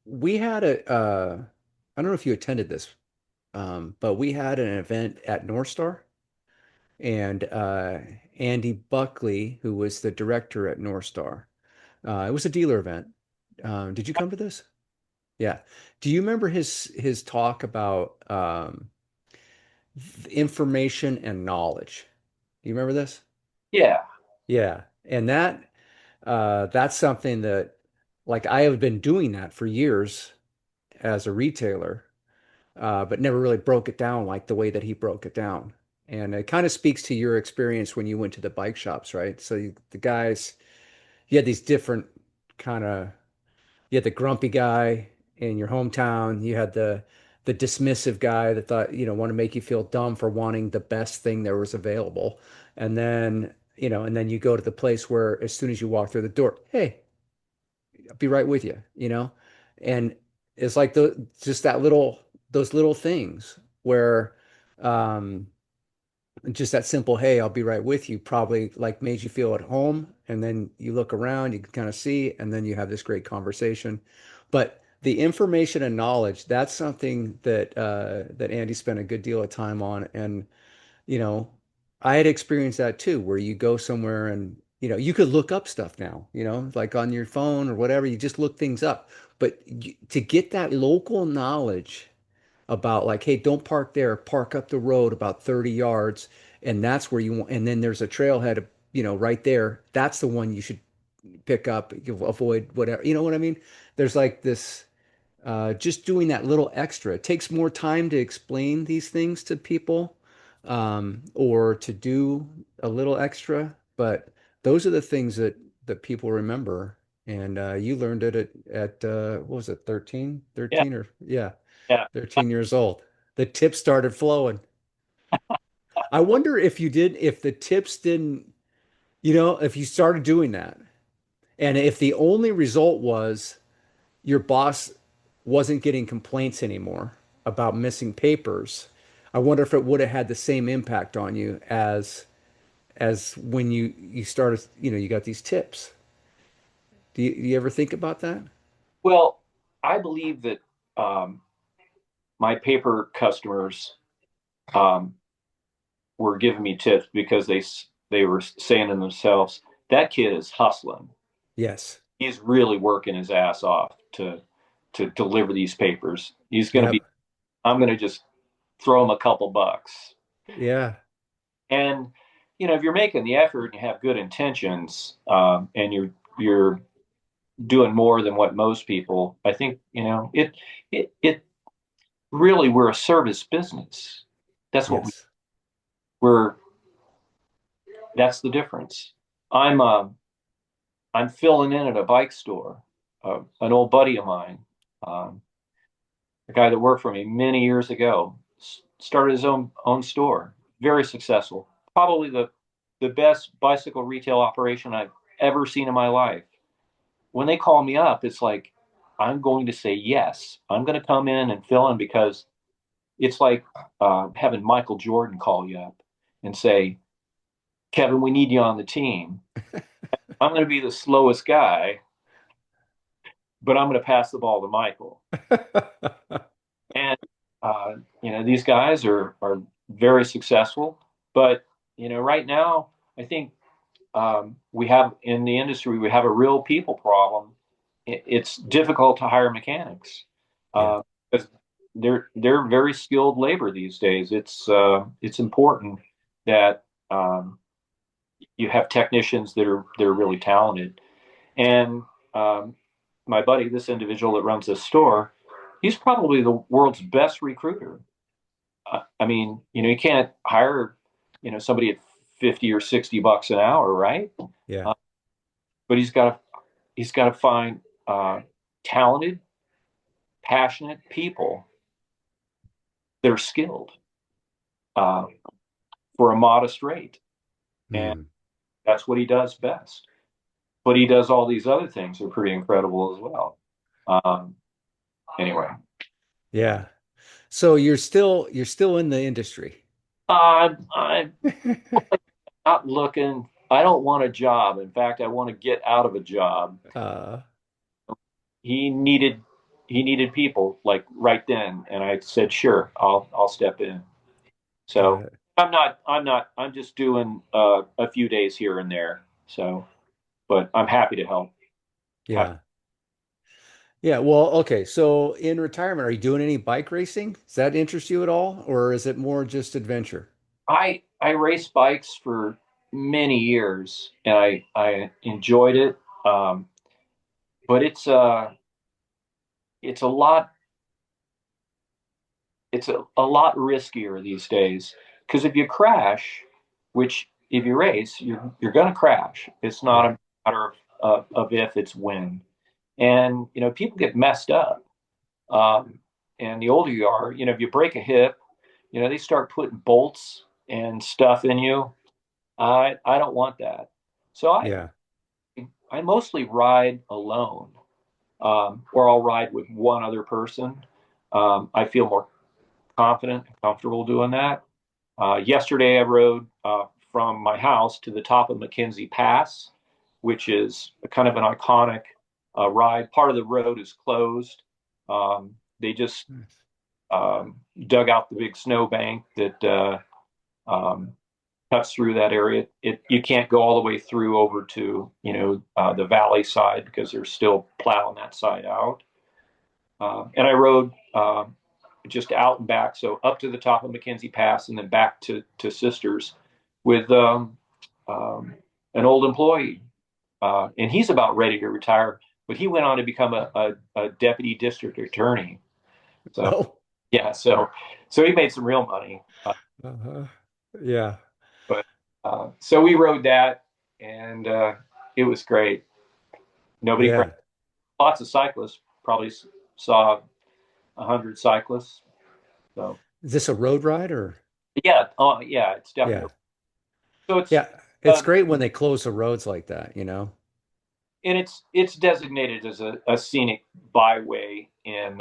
we had I don't know if you attended this, but we had an event at North Star, and Andy Buckley, who was the director at North Star, it was a dealer event. Did you come to this? Yeah. Do you remember his talk about information and knowledge? Do you remember this? Yeah. Yeah. And that's something that, like, I have been doing that for years as a retailer, but never really broke it down like the way that he broke it down. And it kind of speaks to your experience when you went to the bike shops, right? So the guys, you had these different kind of, you had the grumpy guy in your hometown. You had the dismissive guy that thought, want to make you feel dumb for wanting the best thing there was available. And then you go to the place where as soon as you walk through the door, hey, I'll be right with you, And it's like just those little things where um just that simple, hey, I'll be right with you, probably like made you feel at home. And then you look around, you can kind of see, and then you have this great conversation. But the information and knowledge, that's something that Andy spent a good deal of time on. And, you know, I had experienced that too, where you go somewhere and, you could look up stuff now, like on your phone or whatever, you just look things up. But to get that local knowledge about like, hey, don't park there, park up the road about 30 yards, and that's where you want, and then there's a trailhead, right there. That's the one you should pick up, avoid whatever, you know what I mean? There's like this, just doing that little extra. It takes more time to explain these things to people, or to do a little extra, but those are the things that people remember. And you learned it at what was it, 13? Yeah. 13 or yeah. Yeah. 13 years old. The tips started flowing. I wonder if the tips didn't, if you started doing that, and if the only result was your boss wasn't getting complaints anymore about missing papers, I wonder if it would have had the same impact on you as when you started, you got these tips. Do you ever think about that? Well, I believe that um, my paper customers um, were giving me tips because they were saying to themselves, "That kid is hustling. Yes. He's really working his ass off to deliver these papers. He's going to be. Yep. I'm going to just throw him a couple bucks." Yeah. And if you're making the effort and you have good intentions, and you're doing more than what most people, I think it really, we're a service business. That's what Yes. we're. That's the difference. I'm uh, I'm filling in at a bike store. An old buddy of mine, um, a guy that worked for me many years ago, started his own store. Very successful. Probably the best bicycle retail operation I've ever seen in my life. When they call me up, it's like I'm going to say yes. I'm going to come in and fill in because it's like having Michael Jordan call you up and say, "Kevin, we need you on the team. I'm going to be the slowest guy, but I'm going to pass the ball to Michael." And these guys are very successful. But right now, I think we have in the industry we have a real people problem. It's difficult to hire mechanics Yeah. because they're very skilled labor these days. It's important that you have technicians that are really talented. And um, my buddy, this individual that runs this store, he's probably the world's best recruiter. I mean, you can't hire, somebody at 50 or $60 an hour, right? Yeah. Uh, but he's got he's got to find talented, passionate people that are skilled uh, for a modest rate, and Hmm. that's what he does best. But he does all these other things that are pretty incredible as well. Um, anyway, yeah, Yeah. So you're still in the industry. I'm not looking. I don't want a job. In fact, I want to get out of a job. Uh, He needed he needed people like right then, and I said, sure, I'll step in. got So it. I'm just doing a few days here and there. So, but I'm happy to help. Happy. Yeah. Yeah. Well, okay. So in retirement, are you doing any bike racing? Does that interest you at all, or is it more just adventure? I raced bikes for many years, and I enjoyed it. Um, but it's a lot a lot riskier these days because if you crash, which if you race, you're going to crash. It's not Yeah. a matter of if, it's when. And people get messed up. Um, and the older you are, if you break a hip, they start putting bolts and stuff in you. I don't want that. So Yeah. I mostly ride alone, or I'll ride with one other person. I feel more confident and comfortable doing that. Yesterday, I rode from my house to the top of McKenzie Pass, which is a kind of an iconic ride. Part of the road is closed. They just Nice. dug out the big snowbank that um, cuts through that area. You can't go all the way through over to the valley side because they're still plowing that side out. And I rode just out and back, so up to the top of McKenzie Pass and then back to Sisters with um, an old employee. And he's about ready to retire, but he went on to become a deputy district attorney. So Oh. yeah, so he made some real money. Uh-huh. Yeah. But so we rode that, and it was great. Nobody crashed. Yeah. Lots of cyclists. Probably saw 100 cyclists. So Is this a road ride or? yeah, oh yeah, it's Yeah. definitely. So it's Yeah. It's um, great when they close the roads like that, you know? and it's designated as a scenic byway in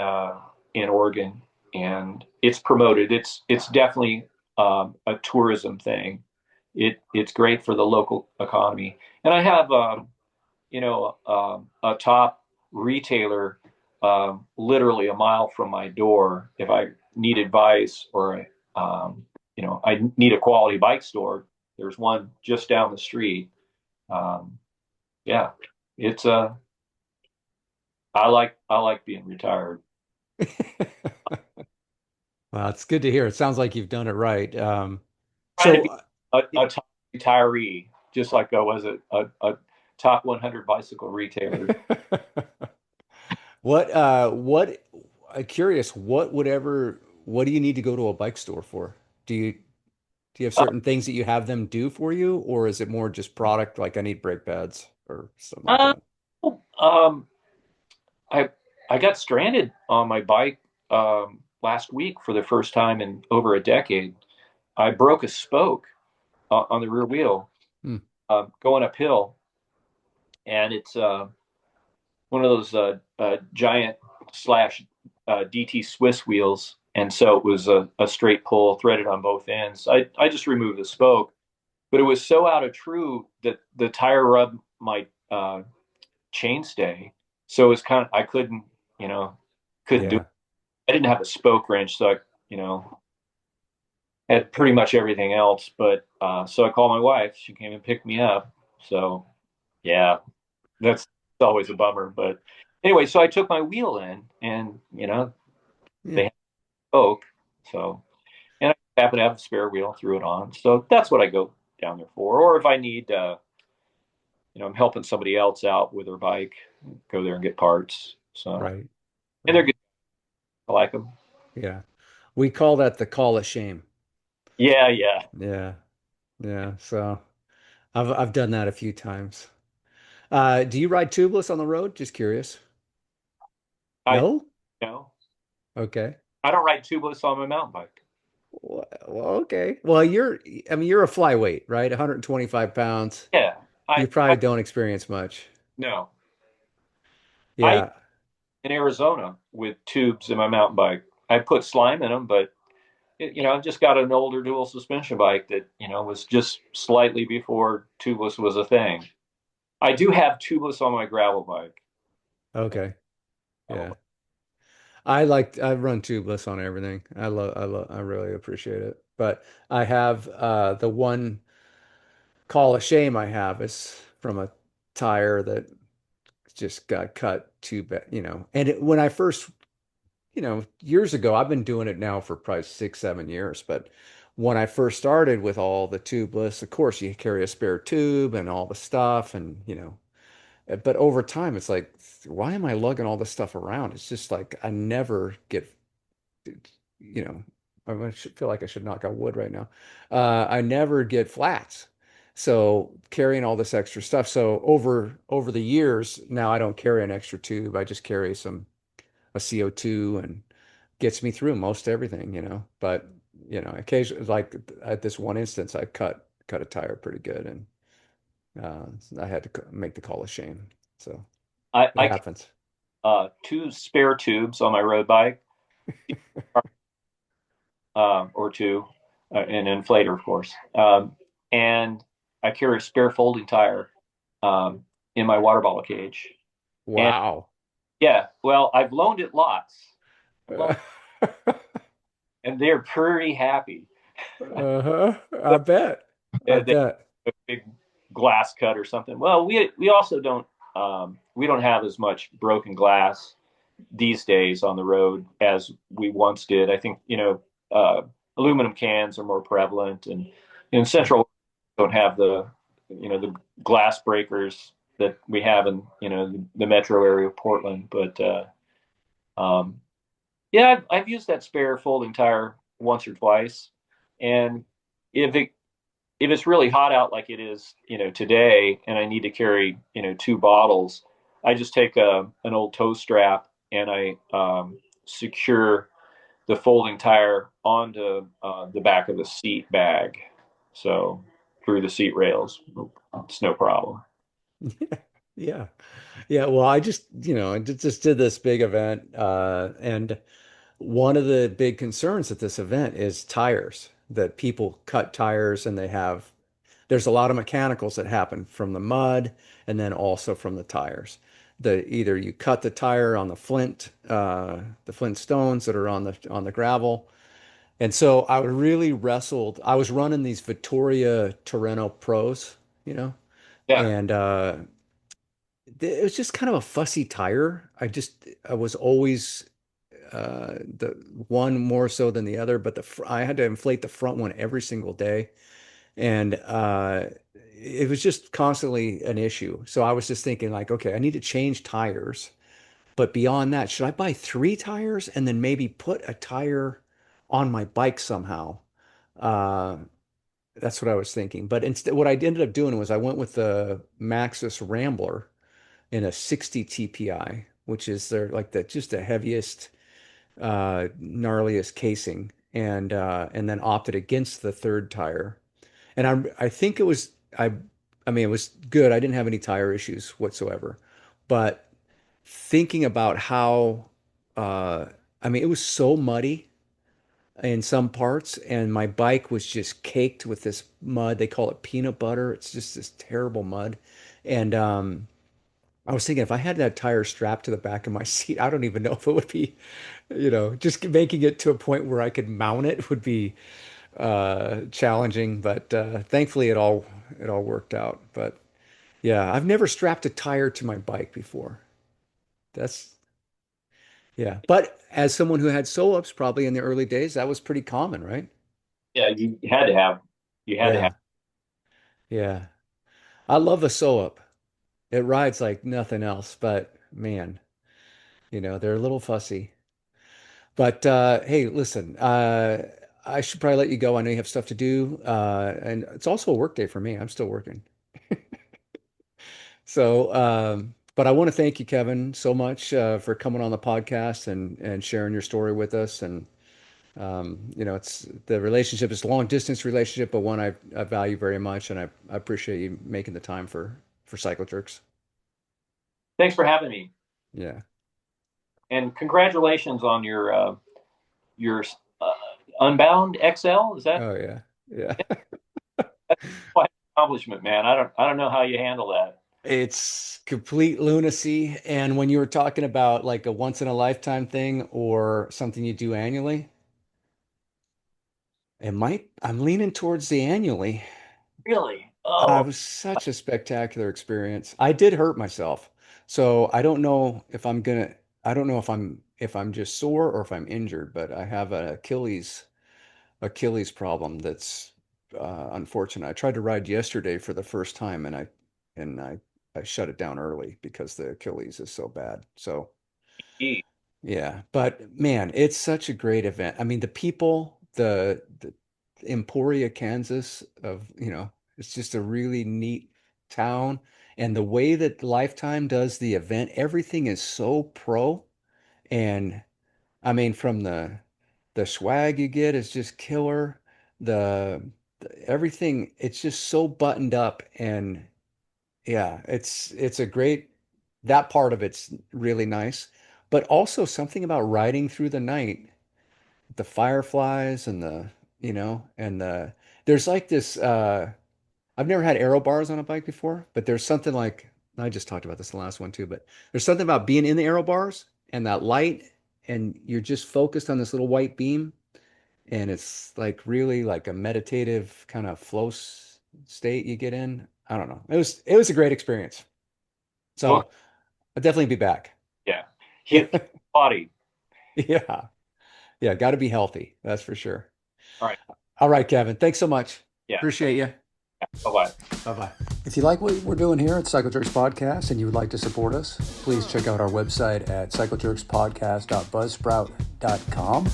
Oregon, and it's promoted. It's definitely a tourism thing. It's great for the local economy, and I have a top retailer literally a mile from my door. If I need advice or I need a quality bike store, there's one just down the street. Um, yeah, it's I like being retired. Well, it's good to hear. It sounds like you've done it right. Trying to So, be a top retiree, just like I was a top 100 bicycle retailer. what I'm curious, what do you need to go to a bike store for? Do you have Uh, certain things that you have them do for you, or is it more just product like I need brake pads or something like uh, that? um, I I got stranded on my bike last week for the first time in over a decade. I broke a spoke on the rear wheel Hmm. going uphill, and it's one of those giant slash DT Swiss wheels, and so it was a straight pull threaded on both ends. I just removed the spoke, but it was so out of true that the tire rubbed my chainstay, so it was kind of I you know couldn't do it. Yeah. I didn't have a spoke wrench, so I you know had pretty much everything else. But so I called my wife. She came and picked me up. So yeah, that's always a bummer. But anyway, so I took my wheel in, and Yeah. they had spoke. So and I happen to have a spare wheel, threw it on. So that's what I go down there for. Or if I need, I'm helping somebody else out with their bike, go there and get parts. So Right. and they're Right. good. I like them. Yeah. We call that the call of shame. Yeah, yeah. Yeah. Yeah. So I've done that a few times. Do you ride tubeless on the road? Just curious. I No? you know Okay. I don't ride tubeless on my mountain bike. Well, okay. Well, I mean, you're a flyweight, right? 125 pounds. Yeah, You I probably don't experience much. no. I Yeah. in Arizona with tubes in my mountain bike. I put slime in them, but I just got an older dual suspension bike that was just slightly before tubeless was a thing. I do have tubeless on my gravel bike. Okay. Gravel Yeah. bike. I run tubeless on everything. I really appreciate it. But I have the one call of shame I have is from a tire that just got cut too bad, you know. And when I first, years ago, I've been doing it now for probably 6, 7 years. But when I first started with all the tubeless, of course, you carry a spare tube and all the stuff, and but over time, it's like, why am I lugging all this stuff around? It's just like I never get, you know, I should feel like I should knock on wood right now. I never get flats. So carrying all this extra stuff. So over the years, now I don't carry an extra tube. I just carry a CO2 and gets me through most everything, But occasionally, like at this one instance, I cut a tire pretty good, and I had to make the call of shame. So it I happens. two spare tubes on my road bike, or two, an inflator, of course, and I carry a spare folding tire in my water bottle cage. And Wow. yeah, well, I've loaned it lots. I've loaned, Uh, and they're pretty happy. uh-huh. I bet. I They bet. a big glass cut or something. Well, we also don't we don't have as much broken glass these days on the road as we once did. I think aluminum cans are more prevalent, and in Yeah. Central don't have the glass breakers that we have in the metro area of Portland. But um, yeah, I've used that spare folding tire once or twice, and if it if it's really hot out like it is, today, and I need to carry, two bottles, I just take an old toe strap and I secure the folding tire onto the back of the seat bag. So through the seat rails, it's no problem. Yeah. Yeah. Well, I just did this big event, and one of the big concerns at this event is tires, that people cut tires and there's a lot of mechanicals that happen from the mud and then also from the tires. Either you cut the tire on the flint stones that are on the gravel. And so I really wrestled. I was running these Vittoria Torreno Pros, you know, Yeah, and it was just kind of a fussy tire. I was always the one more so than the other, but I had to inflate the front one every single day, and it was just constantly an issue. So I was just thinking like, okay, I need to change tires, but beyond that, should I buy 3 tires and then maybe put a tire on my bike somehow? Uh, that's what I was thinking. But instead, what I ended up doing was I went with the Maxxis Rambler in a 60 TPI, which is just the heaviest, gnarliest casing, and then opted against the third tire. And I think I mean, it was good. I didn't have any tire issues whatsoever. But thinking about how, uh, I mean, it was so muddy in some parts, and my bike was just caked with this mud. They call it peanut butter. It's just this terrible mud. And I was thinking if I had that tire strapped to the back of my seat, I don't even know if it would be, just making it to a point where I could mount it would be challenging. But thankfully, it all worked out. But yeah, I've never strapped a tire to my bike before. That's Yeah. But as someone who had sew-ups probably in the early days, that was pretty common, right? yeah, you had to have. Yeah. Yeah. I love a sew-up. It rides like nothing else, but man, they're a little fussy. But hey, listen, I should probably let you go. I know you have stuff to do. And it's also a work day for me. I'm still working. So, but I want to thank you, Kevin, so much for coming on the podcast and sharing your story with us. And it's the relationship is a long distance relationship, but one I value very much, and I appreciate you making the time for Cycle Jerks. Thanks for having me, Yeah. and congratulations on your uh, Unbound XL. Is that Oh yeah. Yeah. quite an accomplishment, man? I don't know how you handle that. It's complete lunacy. And when you were talking about like a once in a lifetime thing or something you do annually, I'm leaning towards the annually. Really? It Oh, was such a spectacular experience. I did hurt myself. So I don't know if I don't know if I'm just sore or if I'm injured, but I have an Achilles problem that's unfortunate. I tried to ride yesterday for the first time and I shut it down early because the Achilles is so bad. So gee. yeah, but man, it's such a great event. I mean, the people, the Emporia, Kansas it's just a really neat town. And the way that Lifetime does the event, everything is so pro. And I mean, from the swag you get is just killer. Everything, it's just so buttoned up and yeah, it's a great that part of it's really nice, but also something about riding through the night, the fireflies and and there's like this I've never had aero bars on a bike before, but there's something like I just talked about this in the last one too, but there's something about being in the aero bars and that light and you're just focused on this little white beam and it's like really like a meditative kind of state you get in. I don't know. It was a great experience. Well, So I'll definitely be back. yeah. He body. Yeah. Yeah. Got to be healthy. That's for sure. All right. All right, Kevin. Thanks so much. Yeah. Appreciate you. Bye bye. Bye bye. If you like what we're doing here at Cycle Jerks Podcast and you would like to support us, please check out our website at cyclejerkspodcast.buzzsprout.com.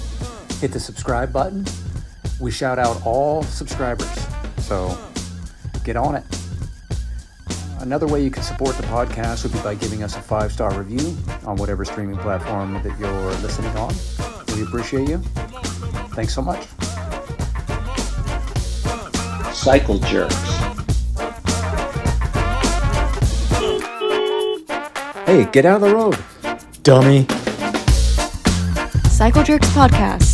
Hit the subscribe button. We shout out all subscribers. So get on it. Another way you can support the podcast would be by giving us a 5-star review on whatever streaming platform that you're listening on. We appreciate you. Thanks so much. Cycle Jerks. Hey, get out of the road, dummy. Cycle Jerks Podcast.